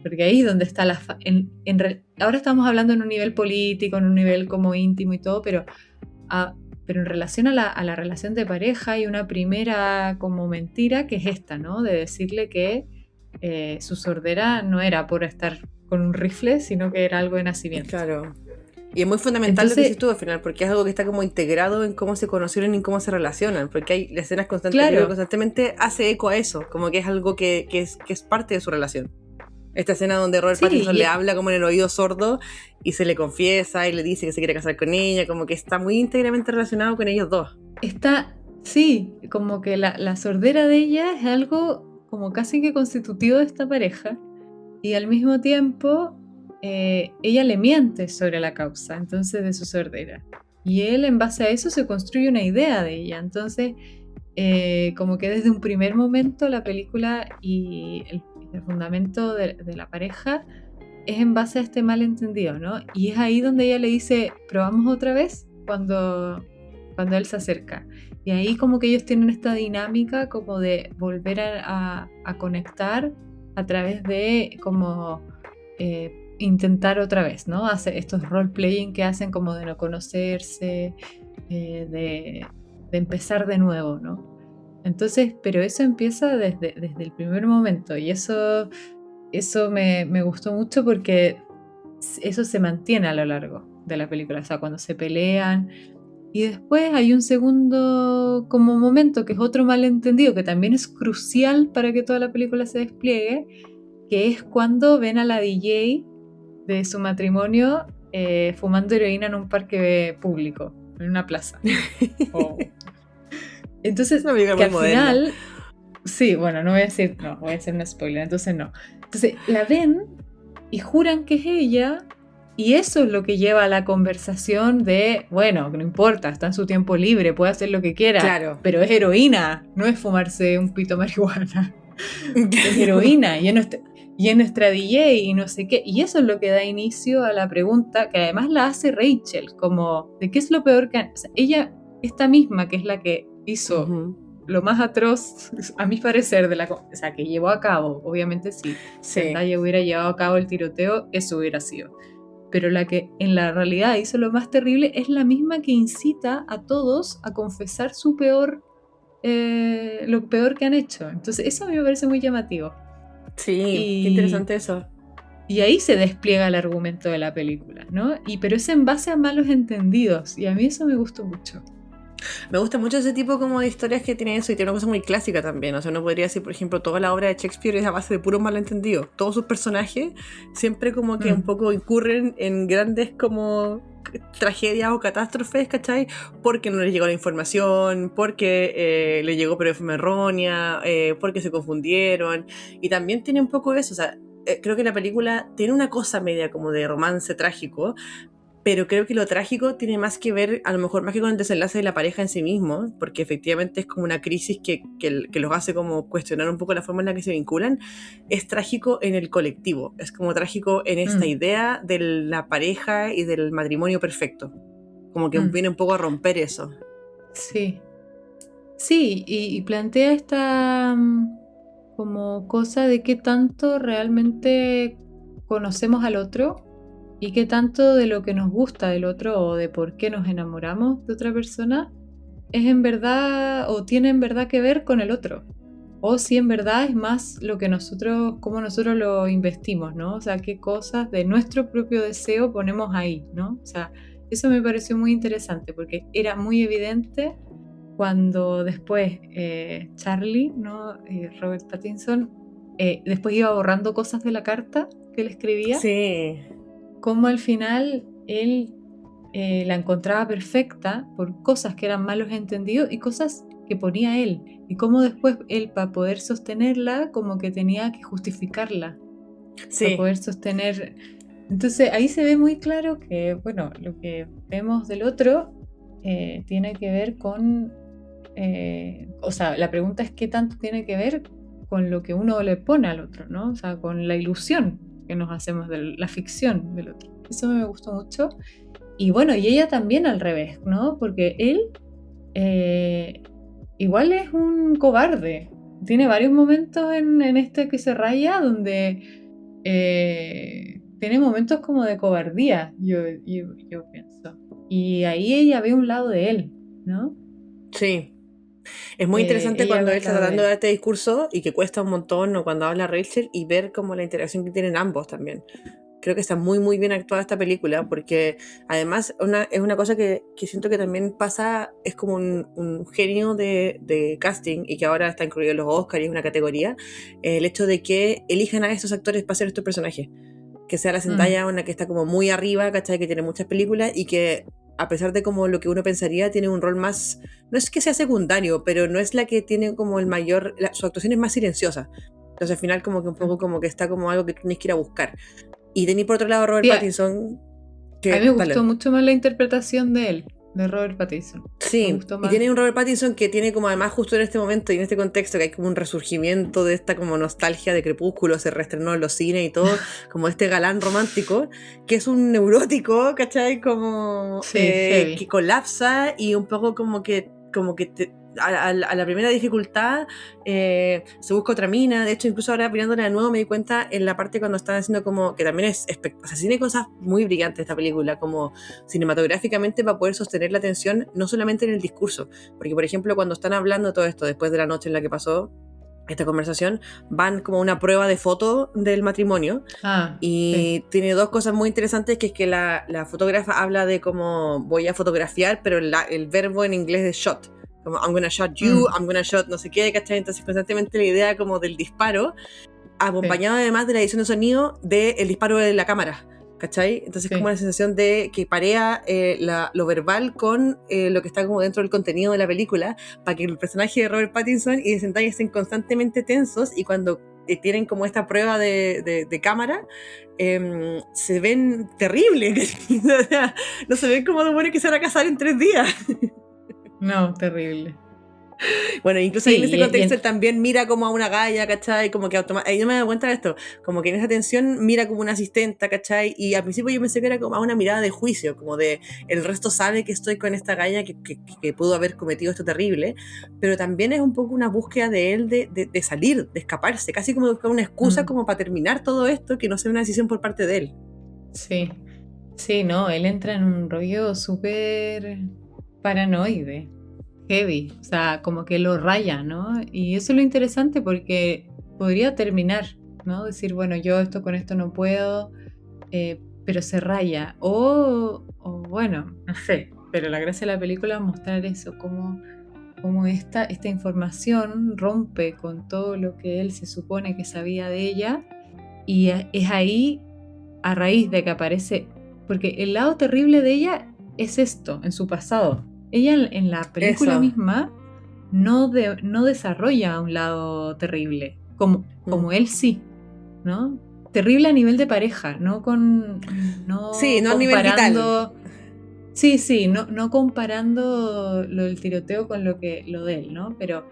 porque ahí es donde está ahora estamos hablando en un nivel político, en un nivel como íntimo y todo, pero en relación a la relación de pareja hay una primera como mentira que es esta, ¿no? De decirle que su sordera no era por estar con un rifle, sino que era algo de nacimiento. Claro. Y es muy fundamental lo que dices tú al final, porque es algo que está como integrado en cómo se conocieron y cómo se relacionan, porque hay escenas constantemente hace eco a eso, como que es algo que es parte de su relación. Esta escena donde Robert Pattinson le habla como en el oído sordo y se le confiesa y le dice que se quiere casar con ella, como que está muy íntegramente relacionado con ellos dos. Sí, como que la sordera de ella es algo como casi que constitutivo de esta pareja y al mismo tiempo ella le miente sobre la causa, entonces, de su sordera. Y él, en base a eso, se construye una idea de ella. Entonces, como que desde un primer momento la película y el fundamento de la pareja es en base a este malentendido, ¿no? Y es ahí donde ella le dice, probamos otra vez, cuando él se acerca. Y ahí como que ellos tienen esta dinámica como de volver a conectar a través de como intentar otra vez, ¿no? Hace estos role-playing que hacen como de no conocerse, de empezar de nuevo, ¿no? Entonces, pero eso empieza desde el primer momento y eso me gustó mucho porque eso se mantiene a lo largo de la película, o sea, cuando se pelean. Y después hay un segundo como momento que es otro malentendido que también es crucial para que toda la película se despliegue, que es cuando ven a la DJ de su matrimonio fumando heroína en un parque público, en una plaza. Oh. Entonces, Una película que muy al moderna. final... Sí, bueno, no voy a hacer un spoiler, entonces no. Entonces, la ven y juran que es ella, y eso es lo que lleva a la conversación de, bueno, que no importa, está en su tiempo libre, puede hacer lo que quiera, Claro. pero es heroína, no es fumarse un pito de marihuana. Es heroína, y es nuestra DJ y no sé qué. Y eso es lo que da inicio a la pregunta, que además la hace Rachel, como, ¿de qué es lo peor que... O sea, ella, esta misma, que es la que hizo... Ujú. Lo más atroz, a mi parecer, o sea, que llevó a cabo, obviamente si Sí. Zendaya hubiera llevado a cabo el tiroteo, eso hubiera sido. Pero la que en la realidad hizo lo más terrible es la misma que incita a todos a confesar lo peor que han hecho. Entonces eso a mí me parece muy llamativo. Sí, qué interesante eso. Y ahí se despliega el argumento de la película, ¿no? Pero es en base a malos entendidos, y a mí eso me gustó mucho. Me gusta mucho ese tipo como de historias que tiene eso y tiene una cosa muy clásica también. O sea, uno podría decir, por ejemplo, toda la obra de Shakespeare es a base de puros malentendidos. Todos sus personajes siempre como que un poco incurren en grandes como tragedias o catástrofes, ¿cachai? Porque no les llegó la información, porque les llegó pero de forma errónea, porque se confundieron. Y también tiene un poco eso, o sea, creo que la película tiene una cosa media como de romance trágico, pero creo que lo trágico tiene más que ver, a lo mejor más que con el desenlace de la pareja en sí mismo, porque efectivamente es como una crisis que los hace como cuestionar un poco la forma en la que se vinculan. Es trágico en el colectivo, es como trágico en esta idea de la pareja y del matrimonio perfecto. Como que viene un poco a romper eso. Sí. Sí, y plantea esta como cosa de qué tanto realmente conocemos al otro y qué tanto de lo que nos gusta del otro o de por qué nos enamoramos de otra persona es en verdad o tiene en verdad que ver con el otro. O si en verdad es más lo que cómo nosotros lo investimos, ¿no? O sea, qué cosas de nuestro propio deseo ponemos ahí, ¿no? O sea, eso me pareció muy interesante porque era muy evidente cuando después Charlie, ¿no? Robert Pattinson, después iba borrando cosas de la carta que él escribía. Sí. Como al final él la encontraba perfecta por cosas que eran malos entendidos y cosas que ponía él. Y cómo después él, para poder sostenerla, como que tenía que justificarla. Sí. Para poder sostener... Entonces ahí se ve muy claro que, bueno, lo que vemos del otro tiene que ver con... o sea, la pregunta es qué tanto tiene que ver con lo que uno le pone al otro, ¿no? O sea, con la ilusión que nos hacemos de la ficción del otro. Eso me gustó mucho. Y bueno, y ella también al revés, ¿no? Porque él igual es un cobarde. Tiene varios momentos en este que se raya donde tiene momentos como de cobardía, yo pienso. Y ahí ella ve un lado de él, ¿no? Sí. Es muy interesante ella cuando ve él el está lado de tratando de él. dar este discurso y que cuesta un montón, o cuando habla Rachel, y ver como la interacción que tienen ambos también. Creo que está muy muy bien actuada esta película, porque además es una cosa que siento que también pasa, es como un genio de casting, y que ahora está incluido en los Oscars y es una categoría, el hecho de que elijan a estos actores para hacer estos personajes. Que sea la Zendaya una que está como muy arriba, ¿cachai? Que tiene muchas películas y que a pesar de como lo que uno pensaría, tiene un rol más, no es que sea secundario, pero no es la que tiene como el mayor, su actuación es más silenciosa. Entonces al final como que un poco como que está como algo que tienes que ir a buscar. Y tenéis por otro lado a Robert Sí, Pattinson, que... a mí me gustó dale. mucho más la interpretación de él, de Robert Pattinson. Me Sí, gustó y más. tiene un Robert Pattinson que tiene como además justo en este momento y en este contexto que hay como un resurgimiento de esta como nostalgia de Crepúsculo, se reestrenó en los cines y todo, como este galán romántico, que es un neurótico, ¿cachai? Como Sí, heavy. que colapsa y un poco como que a la primera dificultad se busca otra mina. De hecho, incluso ahora mirándola de nuevo me di cuenta en la parte cuando están haciendo como, que también o sea, tiene cosas muy brillantes esta película, como cinematográficamente, para poder sostener la atención no solamente en el discurso, porque por ejemplo cuando están hablando todo esto después de la noche en la que pasó esta conversación, van como a una prueba de foto del matrimonio y tiene dos cosas muy interesantes, que es que la fotógrafa habla de cómo voy a fotografiar, pero el verbo en inglés es shot, como I'm gonna shot you, I'm gonna shot no sé qué, ¿cachai? Entonces constantemente la idea como del disparo, acompañado además de la edición de sonido del disparo de la cámara, ¿cachai? Entonces como la sensación de que parea lo verbal con lo que está como dentro del contenido de la película, para que el personaje de Robert Pattinson y de Zendaya estén constantemente tensos, y cuando tienen como esta prueba de cámara, se ven terribles. O sea, no se ven como de bueno que se van a casar en 3 días. No, terrible. Bueno, incluso en ese contexto él también mira como a una galla, ¿cachai? Como que automáticamente, yo me he dado cuenta de esto, como que en esa tensión mira como una asistenta, ¿cachai? Y al principio yo pensé que era como a una mirada de juicio, como de el resto sabe que estoy con esta galla que pudo haber cometido esto terrible, pero también es un poco una búsqueda de él de salir, de escaparse, casi como de buscar una excusa como para terminar todo esto, que no sea una decisión por parte de él. Sí, no, él entra en un rollo súper paranoide. Heavy, o sea, como que lo raya, ¿no? Y eso es lo interesante, porque podría terminar, ¿no? Decir, bueno, yo con esto no puedo, pero se raya. O bueno, no sé, pero la gracia de la película es mostrar eso, como esta información rompe con todo lo que él se supone que sabía de ella, y es ahí, a raíz de que aparece, porque el lado terrible de ella es esto, en su pasado. Ella en la película misma no desarrolla un lado terrible, como él sí, ¿no? Terrible a nivel de pareja, no a nivel vital. Sí, no comparando lo del tiroteo con lo de él, ¿no? Pero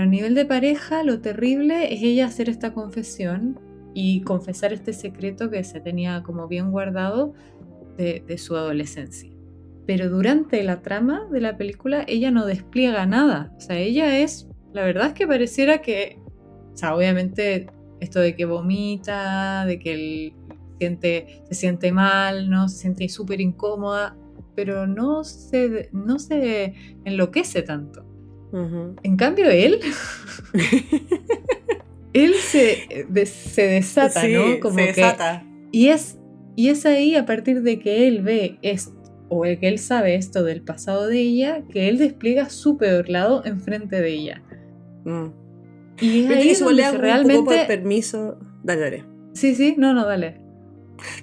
a nivel de pareja, lo terrible es ella hacer esta confesión y confesar este secreto que se tenía como bien guardado de su adolescencia. Pero durante la trama de la película ella no despliega nada. O sea, la verdad es que pareciera que, o sea, obviamente esto de que vomita, de que se siente mal, ¿no? Se siente súper incómoda, pero no se enloquece tanto. Uh-huh. En cambio él se desata, sí, ¿no? Como se desata. Y es ahí, a partir de que él ve esto, o el que él sabe esto del pasado de ella, que él despliega su peor lado enfrente de ella. Y es ahí donde realmente... un poco por permiso... Dale. Sí, no, dale.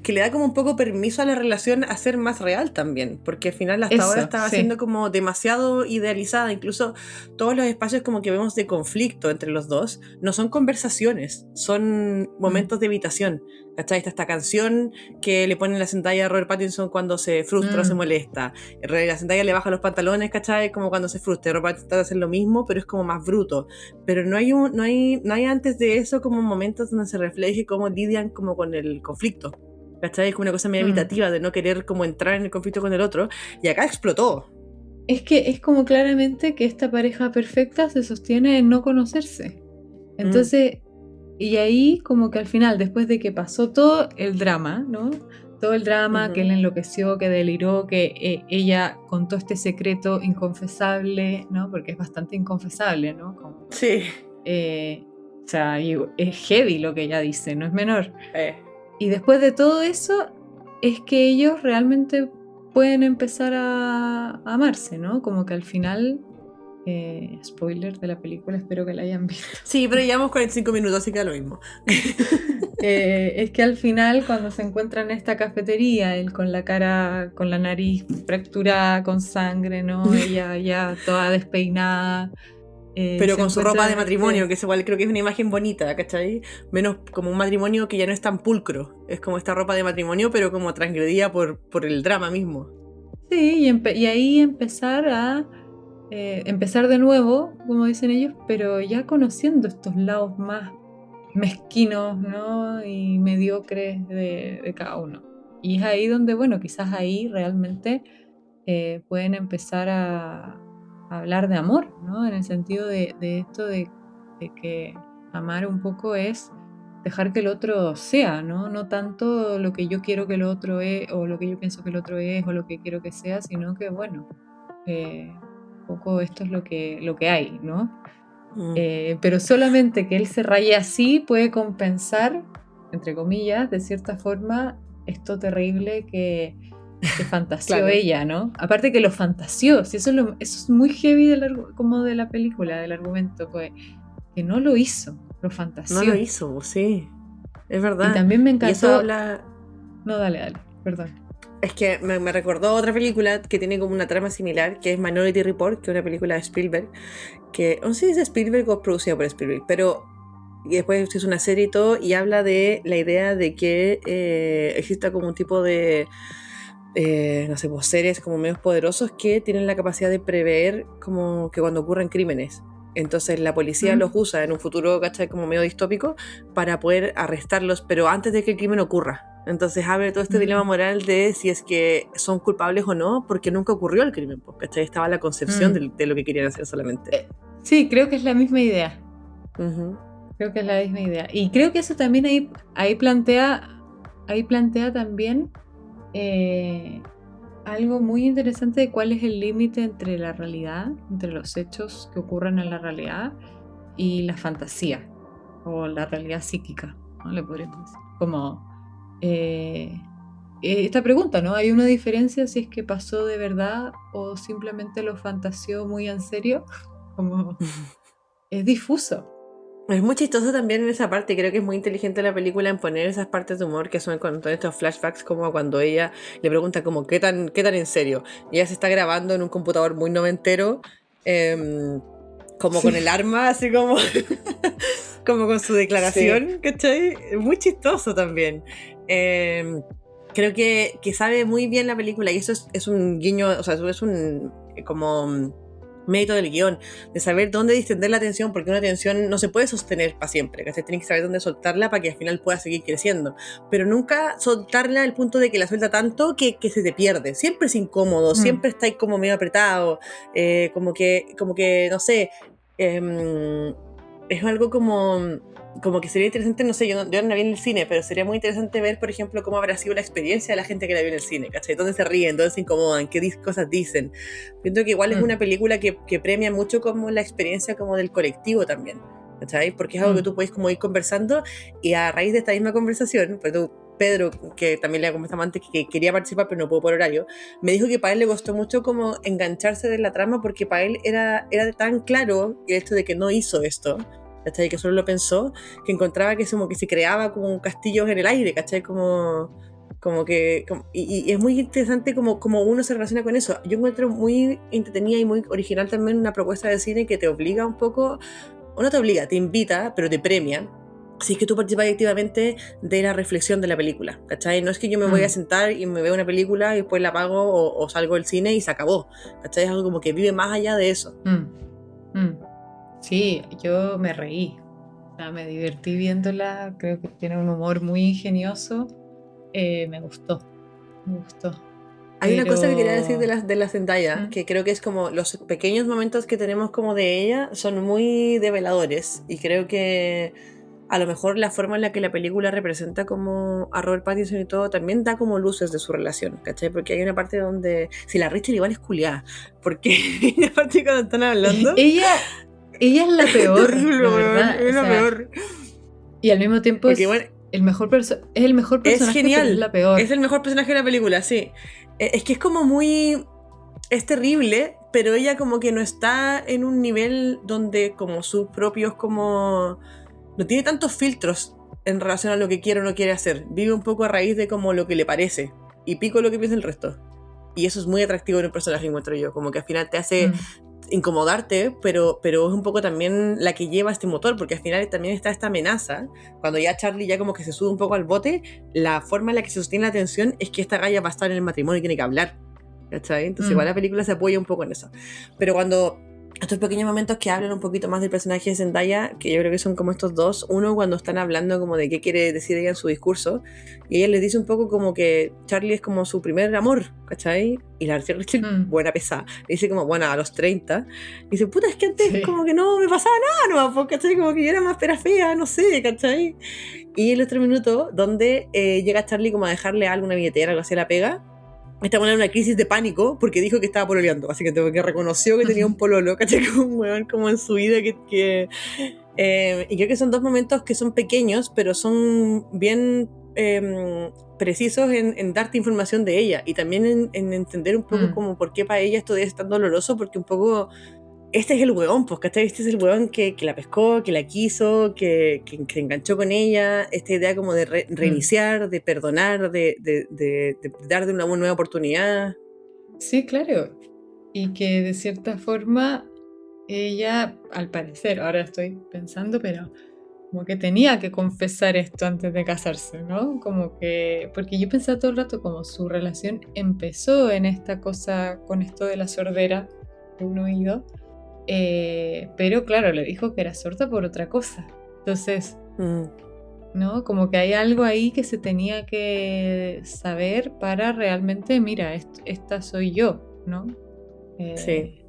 Que le da como un poco permiso a la relación a ser más real también, porque al final hasta ahora estaba siendo como demasiado idealizada. Incluso todos los espacios como que vemos de conflicto entre los dos no son conversaciones, son momentos de evitación. ¿Cachai? Está esta canción que le ponen la Zendaya a Robert Pattinson cuando se frustra o se molesta. La Zendaya le baja los pantalones, ¿cachai? Como cuando se frustra. Robert trata de hacer lo mismo, pero es como más bruto. Pero no hay antes de eso como momentos donde se refleje cómo lidian como con el conflicto. ¿Cachai? Es como una cosa medio evitativa de no querer como entrar en el conflicto con el otro. Y acá explotó. Es que es como claramente que esta pareja perfecta se sostiene en no conocerse. Entonces... Y ahí como que al final, después de que pasó todo el drama, ¿no? Todo el drama, uh-huh. Que él enloqueció, que deliró, que ella contó este secreto inconfesable, ¿no? Porque es bastante inconfesable, ¿no? Como, sí. O sea, es heavy lo que ella dice, no es menor. Y después de todo eso, es que ellos realmente pueden empezar a amarse, ¿no? Como que al final... spoiler de la película, espero que la hayan visto. Sí, pero llevamos 45 minutos, así que da lo mismo. Es que al final, cuando se encuentran en esta cafetería, él con la cara, con la nariz fracturada, con sangre, ¿no? Ella ya toda despeinada. Pero con su ropa de matrimonio, que es igual, creo que es una imagen bonita, ¿cachai? Menos como un matrimonio que ya no es tan pulcro. Es como esta ropa de matrimonio, pero como transgredida por el drama mismo. Sí, y ahí empezar de nuevo, como dicen ellos, pero ya conociendo estos lados más mezquinos, ¿no? Y mediocres de cada uno. Y es ahí donde, bueno, quizás ahí realmente pueden empezar a hablar de amor, ¿no? En el sentido de esto de que amar un poco es dejar que el otro sea, ¿no? No tanto lo que yo quiero que el otro es, o lo que yo pienso que el otro es, o lo que quiero que sea, sino que, bueno, un poco esto es lo que hay, ¿no? Pero solamente que él se raye así puede compensar, entre comillas, de cierta forma, esto terrible que fantaseó Claro. ella, ¿no? Aparte que lo fantaseó, si eso es muy heavy como de la película, del argumento, pues, que no lo hizo, lo fantaseó. No lo hizo, sí. Es verdad. Y también me encantó. Y eso habla... No, dale, perdón. Es que me recordó otra película que tiene como una trama similar, que es Minority Report, que es una película de Spielberg, que no sé si es de Spielberg o producida por Spielberg, pero y después hizo una serie y todo, y habla de la idea de que exista como un tipo de, no sé, pues, seres como medios poderosos que tienen la capacidad de prever como que cuando ocurren crímenes. Entonces la policía los usa en un futuro, ¿cachai? Como medio distópico para poder arrestarlos, pero antes de que el crimen ocurra. Entonces abre todo este dilema moral de si es que son culpables o no, porque nunca ocurrió el crimen, ¿cachai? Estaba la concepción de lo que querían hacer solamente. Sí, creo que es la misma idea. Uh-huh. Creo que es la misma idea. Y creo que eso también ahí plantea también algo muy interesante de cuál es el límite entre la realidad, entre los hechos que ocurren en la realidad y la fantasía, o la realidad psíquica, ¿no? Le podríamos decir. Como esta pregunta, ¿no? ¿Hay una diferencia si es que pasó de verdad o simplemente lo fantaseó muy en serio? Como es difuso. Es muy chistoso también en esa parte. Creo que es muy inteligente la película en poner esas partes de humor que son con todos estos flashbacks, como cuando ella le pregunta como ¿qué tan en serio? Y ella se está grabando en un computador muy noventero, como sí, con el arma, así como como con su declaración, sí, ¿cachai? Muy chistoso también. Creo que sabe muy bien la película, y eso es un guiño, o sea, es un como mérito del guión, de saber dónde distender la atención, porque una atención no se puede sostener para siempre, ¿cachai? Tienes que saber dónde soltarla para que al final pueda seguir creciendo, pero nunca soltarla al punto de que la suelta tanto que se te pierde, siempre es incómodo, siempre está ahí como medio apretado, como que no sé, es algo como que sería interesante, no sé, yo no la vi en el cine, pero sería muy interesante ver, por ejemplo, cómo habrá sido la experiencia de la gente que la vio en el cine, ¿cachai? ¿Dónde se ríen? ¿Dónde se incomodan? ¿Qué cosas dicen? Siento que igual es una película que premia mucho como la experiencia como del colectivo también, ¿cachai? Porque es algo que tú puedes como ir conversando, y a raíz de esta misma conversación, pues Pedro, que también le conversamos antes, que quería participar pero no pudo por horario, me dijo que para él le costó mucho como engancharse de la trama, porque para él era tan claro el hecho de que no hizo esto, ¿cachai? Que solo lo pensó, que encontraba que como que se creaba como castillos en el aire, ¿cachai? Y es muy interesante como uno se relaciona con eso. Yo encuentro muy entretenida y muy original también una propuesta de cine que te obliga un poco, o no te obliga, te invita, pero te premia, si es que tú participas activamente de la reflexión de la película, ¿cachai? No es que yo me voy a sentar y me veo una película y después la apago o salgo del cine y se acabó, ¿cachai? Es algo como que vive más allá de eso. Sí, yo me reí, o sea, me divertí viéndola, creo que tiene un humor muy ingenioso, me gustó. Hay una cosa que quería decir de la Zendaya, que creo que es como los pequeños momentos que tenemos como de ella son muy develadores, y creo que a lo mejor la forma en la que la película representa como a Robert Pattinson y todo también da como luces de su relación, ¿cachai? Porque hay una parte donde, si la Rachel igual es culiada, porque la parte cuando están hablando ella es la peor, la verdad, es la peor, y al mismo tiempo porque, bueno, el mejor personaje, es genial, pero es la peor. Es el mejor personaje de la película, sí. Es que es como muy, es terrible, pero ella como que no está en un nivel donde como sus propios como no tiene tantos filtros en relación a lo que quiere o no quiere hacer. Vive un poco a raíz de como lo que le parece y pico lo que piensa el resto. Y eso es muy atractivo en un personaje, encuentro yo. Como que al final te hace incomodarte, pero es un poco también la que lleva este motor, porque al final también está esta amenaza. Cuando ya Charlie ya como que se sube un poco al bote, la forma en la que se sostiene la atención es que esta galla va a estar en el matrimonio y tiene que hablar, ¿cachai? Entonces igual la película se apoya un poco en eso. Pero cuando estos pequeños momentos que hablan un poquito más del personaje de Zendaya, que yo creo que son como estos dos. Uno, cuando están hablando como de qué quiere decir ella en su discurso, y ella les dice un poco como que Charlie es como su primer amor, ¿cachai? Y la Rachel, buena pesada, le dice como, bueno, a los 30, y dice, puta, es que antes Sí. como que no me pasaba nada, ¿no? ¿Cachai? Como que yo era más pera fea, no sé, ¿cachai? Y el otro minuto, donde llega Charlie como a dejarle algo, una billetera, algo así a la pega. Esta buena en una crisis de pánico porque dijo que estaba pololeando, así que reconoció que tenía un pololo, ¿cachai? Como un weón como en su vida y creo que son dos momentos que son pequeños, pero son bien precisos en darte información de ella y también en entender un poco como por qué para ella esto es tan doloroso, porque un poco este es el weón, pues, ¿cachai? Este es el weón que la pescó, que la quiso, que enganchó con ella, esta idea como de reiniciar, de perdonar, de darle una nueva oportunidad. Sí, claro. Y que de cierta forma ella, al parecer, ahora estoy pensando, pero como que tenía que confesar esto antes de casarse, ¿no? Como que, porque yo pensaba todo el rato como su relación empezó en esta cosa, con esto de la sordera de un oído, pero claro, le dijo que era sorda por otra cosa. Entonces, ¿no? Como que hay algo ahí que se tenía que saber para realmente, mira, esta soy yo, ¿no? Sí.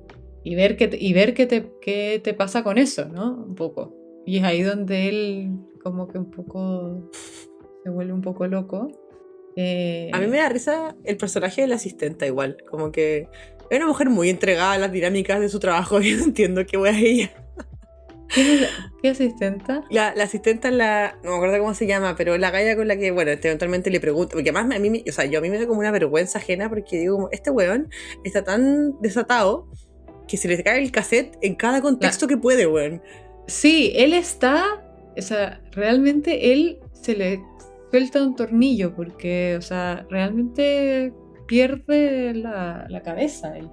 Y ver qué te pasa con eso, ¿no? Un poco. Y es ahí donde él como que un poco se vuelve un poco loco. A mí me da risa el personaje de la asistenta igual, como que es una mujer muy entregada a las dinámicas de su trabajo. Yo no entiendo qué wea es ella. ¿Qué asistenta? La asistenta es no me acuerdo cómo se llama, pero la galla con la que, bueno, eventualmente le pregunto, porque además a mí me da como una vergüenza ajena, porque digo, como, este weón está tan desatado que se le cae el cassette en cada contexto que puede, weón. Sí, él está, o sea, realmente él se le suelta un tornillo, porque, o sea, realmente pierde la cabeza él.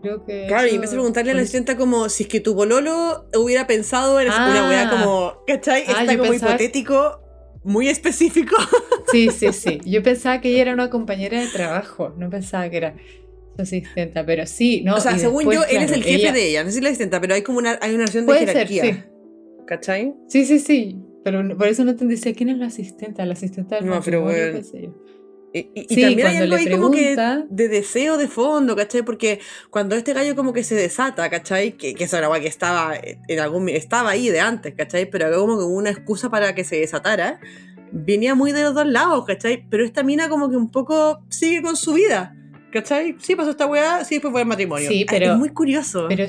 Creo que Claro, y eso, empecé a preguntarle a la por eso- asistenta como si es que tu bololo hubiera pensado en una weá como, ¿cachai? Está yo como pensaba- hipotético, muy específico. Sí, sí, sí. Yo pensaba que ella era una compañera de trabajo, no pensaba que era su asistenta, pero sí, ¿no? O sea, Y según después, yo, él es claro, el jefe de ella, no sé si la asistenta, pero hay como hay una relación de Puede ser, jerarquía. sí. ¿Cachai? Sí, sí, sí. Pero por eso no entendí. Decía, ¿quién es la asistenta? La asistenta del No, pero matrimonio, bueno. pensé yo. Y Sí, también hay cuando algo le ahí como que pregunta, de deseo de fondo, ¿cachai? Porque cuando este gallo como que se desata, ¿cachai? Que eso era que estaba estaba ahí de antes, ¿cachai? Pero había como que hubo una excusa para que se desatara. Venía muy de los dos lados, ¿cachai? Pero esta mina como que un poco sigue con su vida, ¿cachai? Sí, pasó esta weá, sí, después fue el matrimonio. sí, Es muy curioso. pero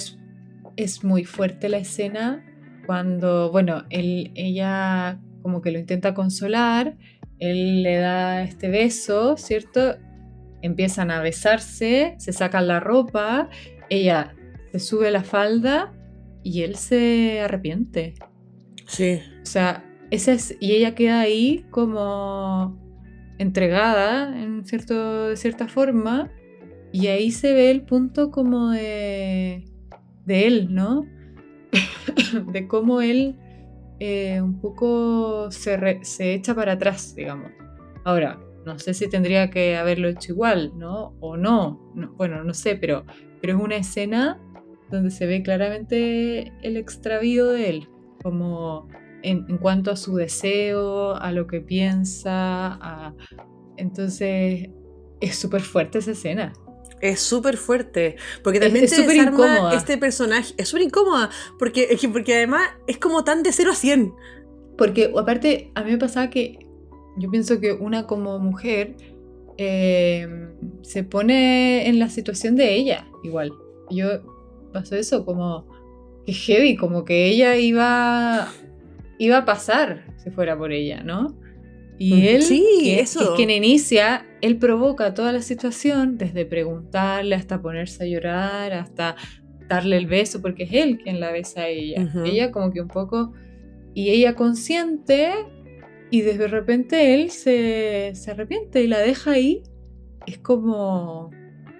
es muy fuerte la escena cuando, bueno, ella como que lo intenta consolar, él le da este beso, ¿cierto? Empiezan a besarse, se sacan la ropa, ella se sube la falda y él se arrepiente. Sí. O sea, y ella queda ahí como entregada de cierta forma, y ahí se ve el punto como de él, ¿no? De cómo él un poco se echa para atrás, digamos. Ahora, no sé si tendría que haberlo hecho igual, ¿no? O no, bueno, no sé, pero es una escena donde se ve claramente el extravío de él, como en cuanto a su deseo, a lo que piensa, entonces es súper fuerte esa escena. Es súper fuerte, porque también Es te súper desarma incómoda. este personaje. Es súper incómoda, porque además es como tan de 0 a 100. Porque aparte, a mí me pasaba que yo pienso que una como mujer se pone en la situación de ella, igual. Yo pasó eso como que heavy, como que ella iba a pasar si fuera por ella, ¿no? Y él, Sí, que es eso. quien inicia, él provoca toda la situación, desde preguntarle hasta ponerse a llorar, hasta darle el beso, porque es él quien la besa a ella. Ujú. Ella como que un poco, y ella consciente, y de repente él se arrepiente y la deja ahí. Es como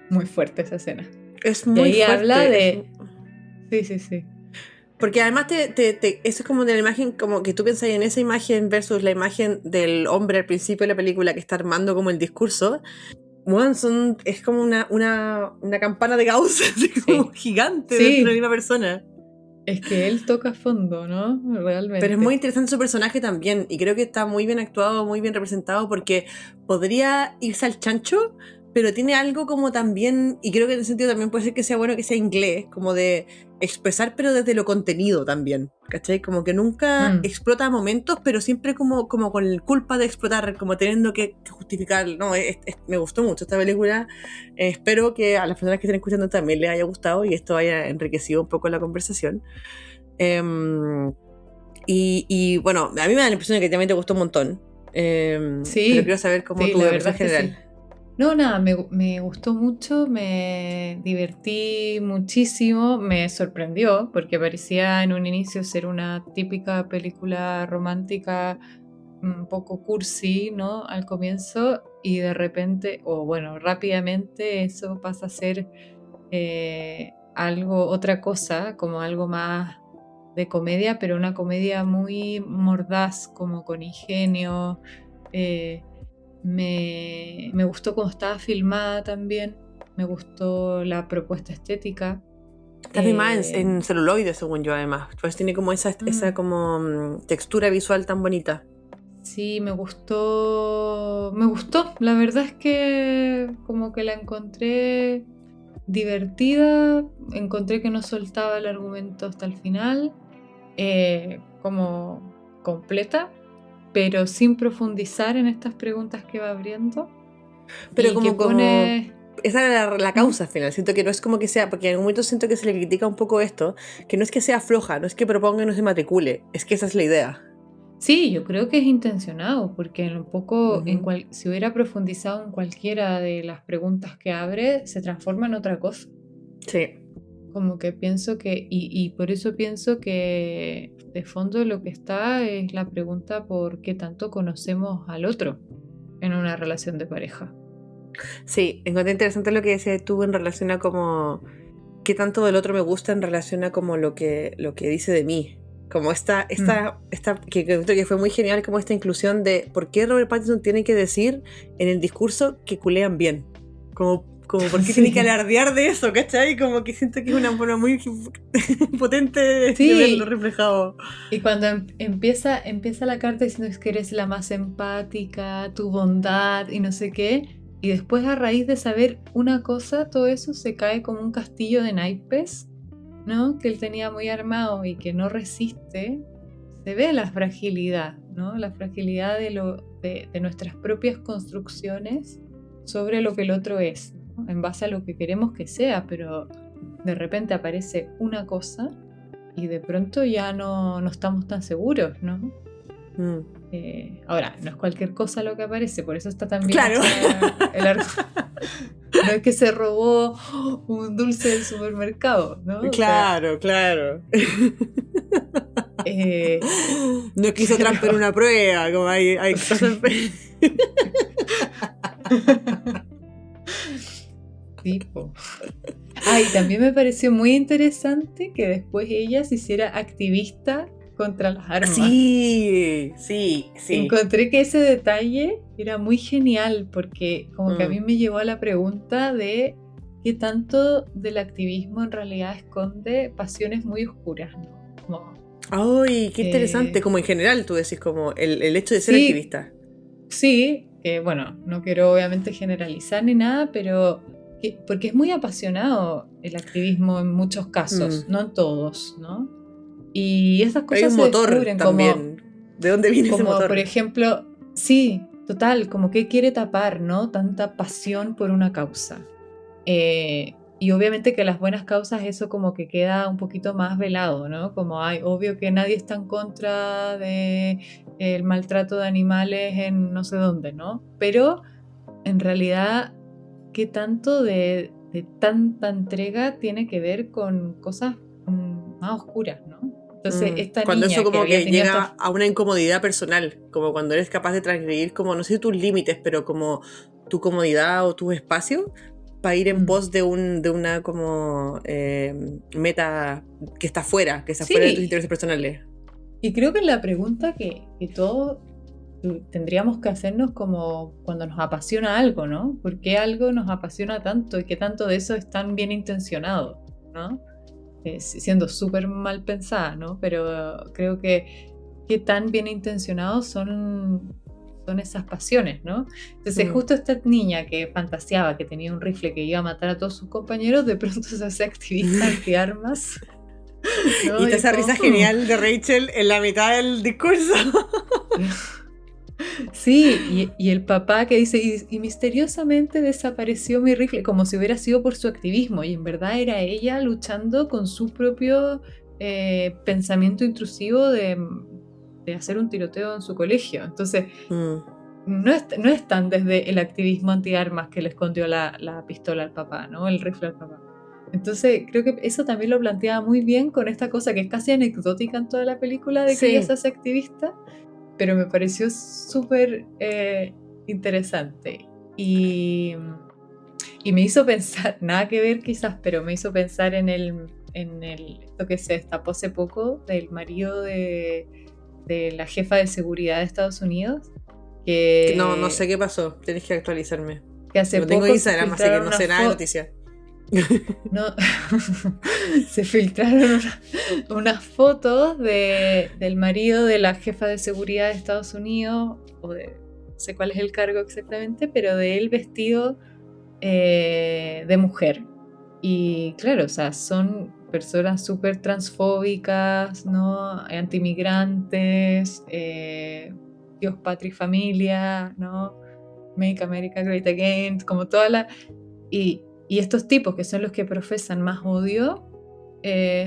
muy fuerte esa escena. Es Y muy ahí fuerte. habla de... Sí, sí, sí. Porque además eso es como de la imagen, como que tú pensás en esa imagen versus la imagen del hombre al principio de la película que está armando como el discurso. Bueno, es como una campana de Gauss, así como gigante Sí. dentro de una persona. Es que él toca fondo, ¿no? Realmente. Pero es muy interesante su personaje también, y creo que está muy bien actuado, muy bien representado, porque podría irse al chancho, pero tiene algo como también, y creo que en ese sentido también puede ser que sea bueno que sea inglés, como de expresar, pero desde lo contenido también, ¿cachai? Como que nunca explota momentos, pero siempre como con culpa de explotar, como teniendo que justificar. No, me gustó mucho esta película. Espero que a las personas que estén escuchando también les haya gustado y esto haya enriquecido un poco la conversación. Y bueno, a mí me da la impresión de que también te gustó un montón. Sí, pero quiero saber cómo sí, tu la impresión verdad es que general. sí. No, nada, me gustó mucho, me divertí muchísimo, me sorprendió porque parecía en un inicio ser una típica película romántica un poco cursi, ¿no? Al comienzo y de repente, o bueno, rápidamente eso pasa a ser otra cosa, como algo más de comedia, pero una comedia muy mordaz, como con ingenio. Me gustó cómo estaba filmada también, me gustó la propuesta estética. Está filmada en celuloide, según yo, además. Pues tiene como esa como textura visual tan bonita. Sí, me gustó. La verdad es que como que la encontré divertida, encontré que no soltaba el argumento hasta el final, como completa, pero sin profundizar en estas preguntas que va abriendo. Pero y como, que pone... esa era la causa al final. Siento que no es como que sea, porque en algún momento siento que se le critica un poco esto, que no es que sea floja, no es que proponga y no se matricule, es que esa es la idea. Sí, yo creo que es intencionado, porque un poco, Ujú. si hubiera profundizado en cualquiera de las preguntas que abre, se transforma en otra cosa. Sí. Como que pienso que, y por eso pienso que de fondo lo que está es la pregunta por qué tanto conocemos al otro en una relación de pareja. Sí, encontré interesante lo que decías tú en relación a como qué tanto del otro me gusta en relación a como lo que dice de mí. Como que creo que fue muy genial, como esta inclusión de por qué Robert Pattinson tiene que decir en el discurso que culean bien. Como por qué tiene que alardear de eso, ¿cachai? Como que siento que es una forma muy potente de verlo reflejado. Y cuando empieza la carta diciendo que eres la más empática, tu bondad y no sé qué, y después a raíz de saber una cosa, todo eso se cae como un castillo de naipes, ¿no? Que él tenía muy armado y que no resiste. Se ve la fragilidad, ¿no? La fragilidad de nuestras propias construcciones sobre lo que el otro es, ¿no? En base a lo que queremos que sea, pero de repente aparece una cosa y de pronto ya no estamos tan seguros, ¿no? Ahora, no es cualquier cosa lo que aparece, por eso está tan bien Claro. el arco. No es que se robó un dulce del supermercado, ¿no? Claro, claro. No quiso trampear una prueba, como hay cosas. Tipo. Y también me pareció muy interesante que después ella se hiciera activista contra las armas. Sí. Encontré que ese detalle era muy genial porque como que a mí me llevó a la pregunta de qué tanto del activismo en realidad esconde pasiones muy oscuras, ¿no? ¡Ay, qué interesante! Como en general, tú decís, como el hecho de ser activista. Sí, que bueno, no quiero obviamente generalizar ni nada, pero porque es muy apasionado el activismo en muchos casos, no en todos, ¿no? Y esas cosas hay un se motor descubren también. Como, ¿de dónde viene ese motor? Por ejemplo, sí, total, como que quiere tapar, ¿no? Tanta pasión por una causa. Y obviamente que las buenas causas eso como que queda un poquito más velado, ¿no? Como obvio que nadie está en contra de el maltrato de animales en no sé dónde, ¿no? Pero en realidad, ¿qué tanto de tanta entrega tiene que ver con cosas más oscuras, ¿no? Entonces, esta cuando niña eso como que llega a una incomodidad personal, como cuando eres capaz de transgredir como, no sé, tus límites, pero como tu comodidad o tu espacio para ir en pos de una como meta que está fuera, fuera de tus intereses personales. Y creo que la pregunta que todos tendríamos que hacernos como cuando nos apasiona algo, ¿no? ¿Por qué algo nos apasiona tanto y qué tanto de eso es tan bien intencionado, ¿no? Siendo súper mal pensada, ¿no? Pero creo que qué tan bien intencionados son esas pasiones, ¿no? Entonces justo esta niña que fantaseaba que tenía un rifle que iba a matar a todos sus compañeros, de pronto se hace activista antiarmas. ¿No? Y está esa risa genial de Rachel en la mitad del discurso. Sí, y el papá que dice, y misteriosamente desapareció mi rifle, como si hubiera sido por su activismo, y en verdad era ella luchando con su propio pensamiento intrusivo de hacer un tiroteo en su colegio. Entonces, no es tan desde el activismo antiarmas que le escondió la pistola al papá, ¿no? El rifle al papá. Entonces, creo que eso también lo planteaba muy bien con esta cosa que es casi anecdótica en toda la película de que ella se hace activista, pero me pareció súper interesante. Y me hizo pensar, nada que ver quizás, pero me hizo pensar en esto que se destapó hace poco del marido de la jefa de seguridad de Estados Unidos. Que no sé qué pasó, tienes que actualizarme. Que hace no tengo poco Instagram, así que no sé nada de noticias. No, se filtraron unas fotos del marido de la jefa de seguridad de Estados Unidos, no sé cuál es el cargo exactamente, pero de él vestido de mujer. Y claro, o sea, son personas súper transfóbicas, ¿no? Antimigrantes, Dios, patria y familia, ¿no? Make America Great Again, como toda la... Y estos tipos que son los que profesan más odio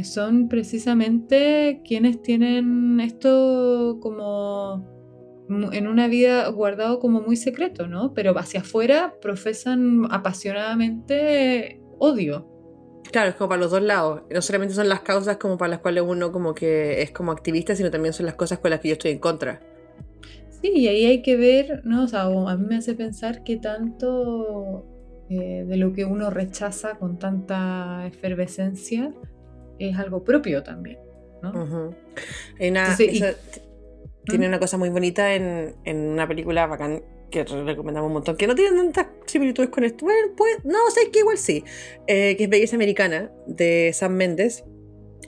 son precisamente quienes tienen esto como en una vida guardado como muy secreto, ¿no? Pero hacia afuera profesan apasionadamente odio. Claro, es como para los dos lados. No solamente son las causas como para las cuales uno como que es como activista, sino también son las cosas con las que yo estoy en contra. Sí, y ahí hay que ver, ¿no? O sea, a mí me hace pensar qué tanto... de lo que uno rechaza con tanta efervescencia es algo propio también, ¿no? Uh-huh. Tiene una cosa muy bonita en una película bacán que recomendamos un montón, que no tiene tantas similitudes con esto. Bueno, pues, no sé, que igual sí. Que es Belleza Americana, de Sam Mendes,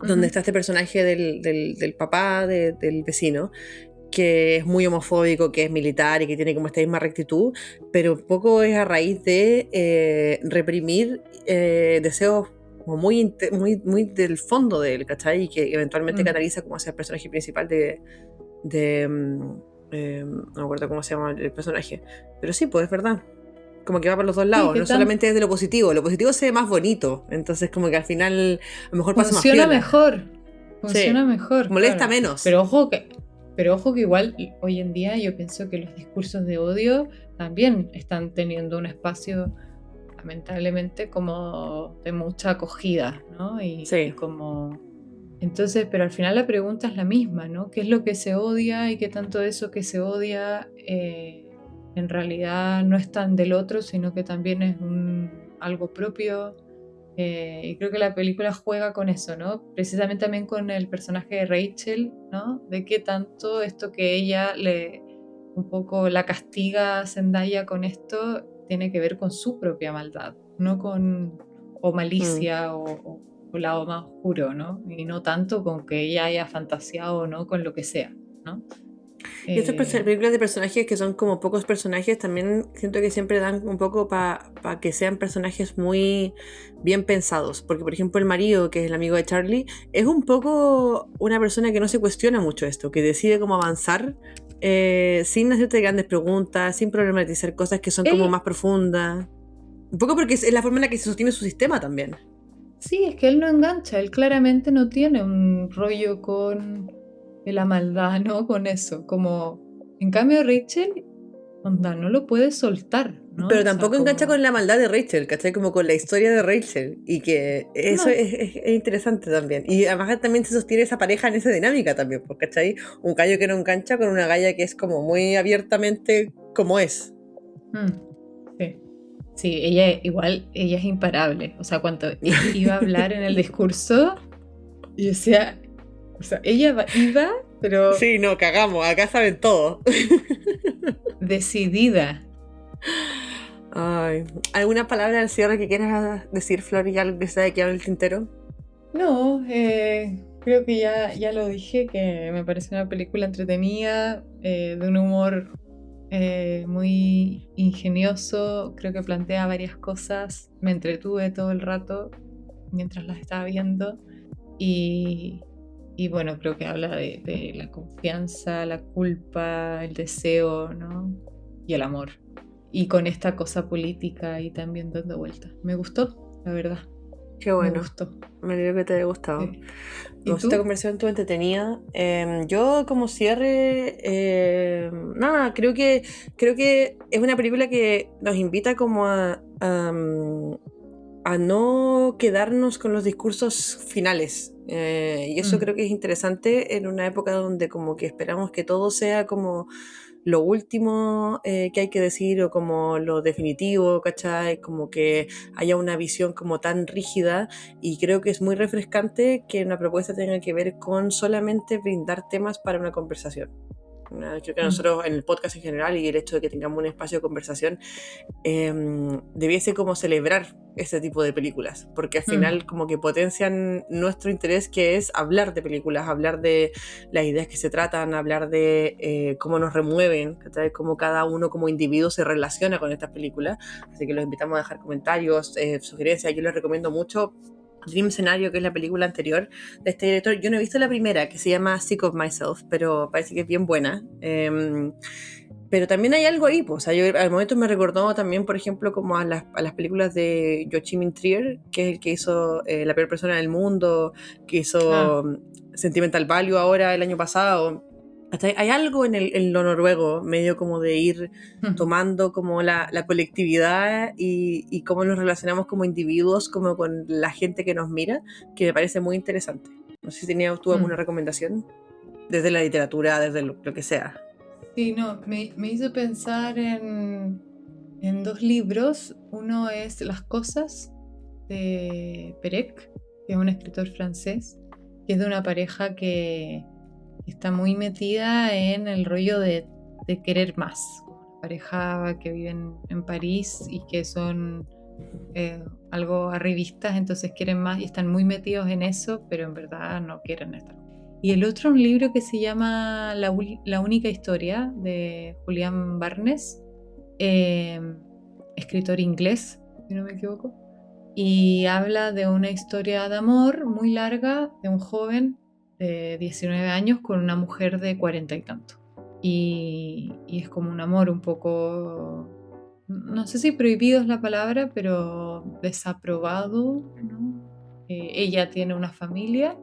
donde está este personaje del papá del vecino, que es muy homofóbico, que es militar y que tiene como esta misma rectitud, pero un poco es a raíz de reprimir deseos como muy del fondo de él, ¿cachai? Y que eventualmente canaliza como hacia el personaje principal no me acuerdo cómo se llama el personaje, pero sí, pues es verdad. Como que va por los dos lados, no solamente es de lo positivo se ve más bonito, entonces como que al final a lo mejor pasa más piola. Funciona mejor. Molesta menos. Pero ojo que igual hoy en día yo pienso que los discursos de odio también están teniendo un espacio lamentablemente como de mucha acogida, ¿no? Y como... Entonces, pero al final la pregunta es la misma, ¿no? ¿Qué es lo que se odia y qué tanto eso que se odia en realidad no es tan del otro, sino que también es algo propio? Y creo que la película juega con eso, ¿no? Precisamente también con el personaje de Rachel, ¿no? De qué tanto esto que ella un poco la castiga a Zendaya con esto tiene que ver con su propia maldad, no con malicia o lado más oscuro, ¿no? Y no tanto con que ella haya fantaseado, ¿no? Con lo que sea, ¿no? Y estas películas de personajes que son como pocos personajes también siento que siempre dan un poco para que sean personajes muy bien pensados, porque por ejemplo el marido, que es el amigo de Charlie, es un poco una persona que no se cuestiona mucho esto, que decide cómo avanzar sin hacerte grandes preguntas, sin problematizar cosas que son como más profundas, un poco porque es la forma en la que se sostiene su sistema también. Sí, es que él no engancha, él claramente no tiene un rollo con la maldad, ¿no? Con eso, como en cambio Rachel, onda, no lo puede soltar, ¿no? Pero tampoco engancha con la maldad de Rachel, ¿cachai? Como con la historia de Rachel, y que eso es interesante también, y además también se sostiene esa pareja en esa dinámica también, ¿cachai? Un gallo que no engancha con una galla que es como muy abiertamente como es. Sí, ella es imparable, o sea, cuando iba a hablar en el discurso, y decía, o sea, ella iba pero Sí, no, cagamos, acá saben todo. decidida. Ay, ¿alguna palabra al cierre que quieras decir, Flor, y algo que se haya quedado en el tintero? No, creo que ya lo dije, que me parece una película entretenida, de un humor muy ingenioso. Creo que plantea varias cosas. Me entretuve todo el rato mientras las estaba viendo. Y, y bueno, creo que habla de la confianza, la culpa, el deseo, ¿no? Y el amor. Y con esta cosa política ahí también dando vueltas. Me gustó, la verdad. Qué Me bueno, gustó. me alegro que te haya gustado. Sí. Me ¿Y gustó esta tú? conversación, estuvo entretenida. Yo como cierre, nada, creo que es una película que nos invita como a no quedarnos con los discursos finales. Y eso creo que es interesante en una época donde como que esperamos que todo sea como lo último que hay que decir o como lo definitivo, ¿cachai? Como que haya una visión como tan rígida, y creo que es muy refrescante que una propuesta tenga que ver con solamente brindar temas para una conversación. Creo que nosotros en el podcast en general, y el hecho de que tengamos un espacio de conversación, debiese como celebrar este tipo de películas, porque al final como que potencian nuestro interés, que es hablar de películas, hablar de las ideas que se tratan, hablar de cómo nos remueven, cómo cada uno como individuo se relaciona con estas películas. Así que los invitamos a dejar comentarios, sugerencias. Yo les recomiendo mucho Dream Scenario, que es la película anterior de este director. Yo no he visto la primera, que se llama Sick of Myself, pero parece que es bien buena. Pero también hay algo ahí, pues, o sea, yo al momento me recordó también, por ejemplo, como a las películas de Joachim Trier, que es el que hizo La peor persona del mundo, que hizo Sentimental Value ahora el año pasado. Hasta hay algo en lo noruego, medio como de ir tomando como la colectividad y cómo nos relacionamos como individuos, como con la gente que nos mira, que me parece muy interesante. No sé si tenías tú alguna recomendación, desde la literatura, desde lo que sea. Sí, no, me hizo pensar en dos libros. Uno es Las cosas, de Perec, que es un escritor francés, que es de una pareja que está muy metida en el rollo de querer más. Una pareja que vive en París y que son algo arribistas, entonces quieren más y están muy metidos en eso, pero en verdad no quieren estar. Y el otro, un libro que se llama La única historia, de Julián Barnes, escritor inglés, si no me equivoco, y habla de una historia de amor muy larga de un joven de 19 años con una mujer de 40 y tanto. Y es como un amor un poco, no sé si prohibido es la palabra, pero desaprobado, ¿no? Ella tiene una familia,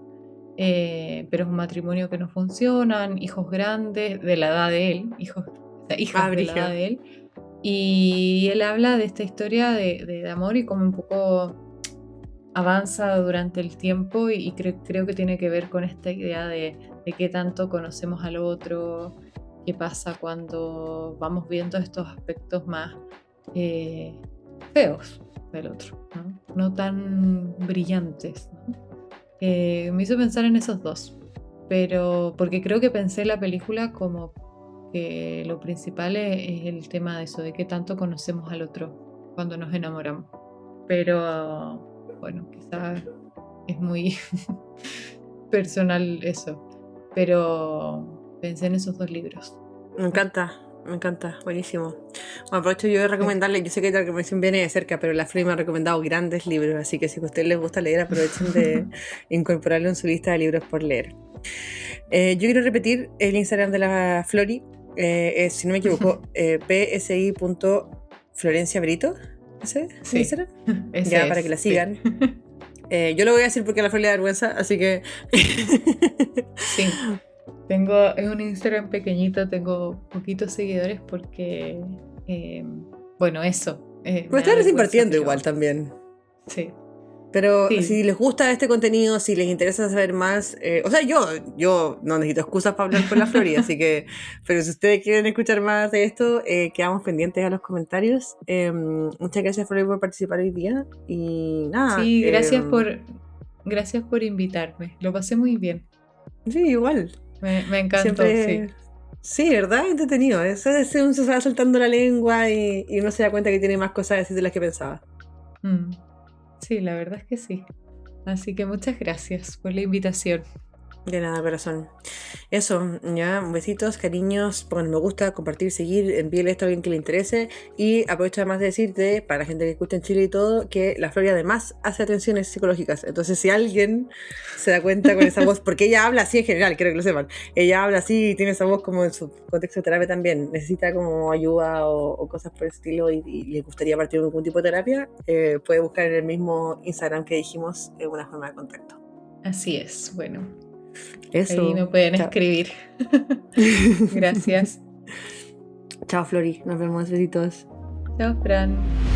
pero es un matrimonio que no funciona, hijos grandes, de la edad de él, hijas de la edad de él. Y él habla de esta historia de amor y como un poco avanza durante el tiempo, y creo que tiene que ver con esta idea de qué tanto conocemos al otro, qué pasa cuando vamos viendo estos aspectos más feos del otro, no tan brillantes, ¿no? Me hizo pensar en esos dos, pero porque creo que pensé la película como que lo principal es el tema de eso, de qué tanto conocemos al otro cuando nos enamoramos. Pero bueno, quizás es muy personal eso, pero pensé en esos dos libros. Me encanta, buenísimo. Bueno, aprovecho yo de recomendarle, yo sé que la recomendación viene de cerca, pero la Frey me ha recomendado grandes libros, así que si a ustedes les gusta leer, aprovechen de incorporarlo en su lista de libros por leer. Yo quiero repetir el Instagram de la Flori, si no me equivoco, psi.florenciabrito, ¿ese? Sí, Instagram? ese Ya, es, para que la sí. sigan. Yo lo voy a decir porque a la Flori le da vergüenza, así que... Sí. Es un Instagram pequeñito, tengo poquitos seguidores porque, bueno, eso. Pues están recién partiendo igual también. Sí. Pero Sí. si les gusta este contenido, si les interesa saber más, o sea, yo no necesito excusas para hablar con la Florida, así que, pero si ustedes quieren escuchar más de esto, quedamos pendientes a los comentarios. Muchas gracias, Florida, por participar hoy día, y nada. Sí, gracias por invitarme, lo pasé muy bien. Sí, igual. Me encantó, Siempre... sí. Sí, ¿verdad? Entretenido. Eso es, uno se va soltando la lengua y uno se da cuenta que tiene más cosas a decir de las que pensaba. Mm. Sí, la verdad es que sí. Así que muchas gracias por la invitación. De nada, corazón. Eso, ya, besitos, cariños, pongan me gusta, compartir, seguir, envíenle esto a alguien que le interese. Y aprovecho además de decirte, para la gente que escucha en Chile y todo, que la Flori además hace atenciones psicológicas. Entonces, si alguien se da cuenta con esa voz, porque ella habla así en general, quiero que lo sepan. Ella habla así y tiene esa voz como en su contexto de terapia también. Necesita como ayuda o cosas por el estilo y le gustaría partir de algún tipo de terapia, puede buscar en el mismo Instagram que dijimos una forma de contacto. Así es, bueno. Eso. Ahí me pueden Chao. escribir. Gracias. Chao, Flori. Nos vemos. Besitos. Chao, Fran.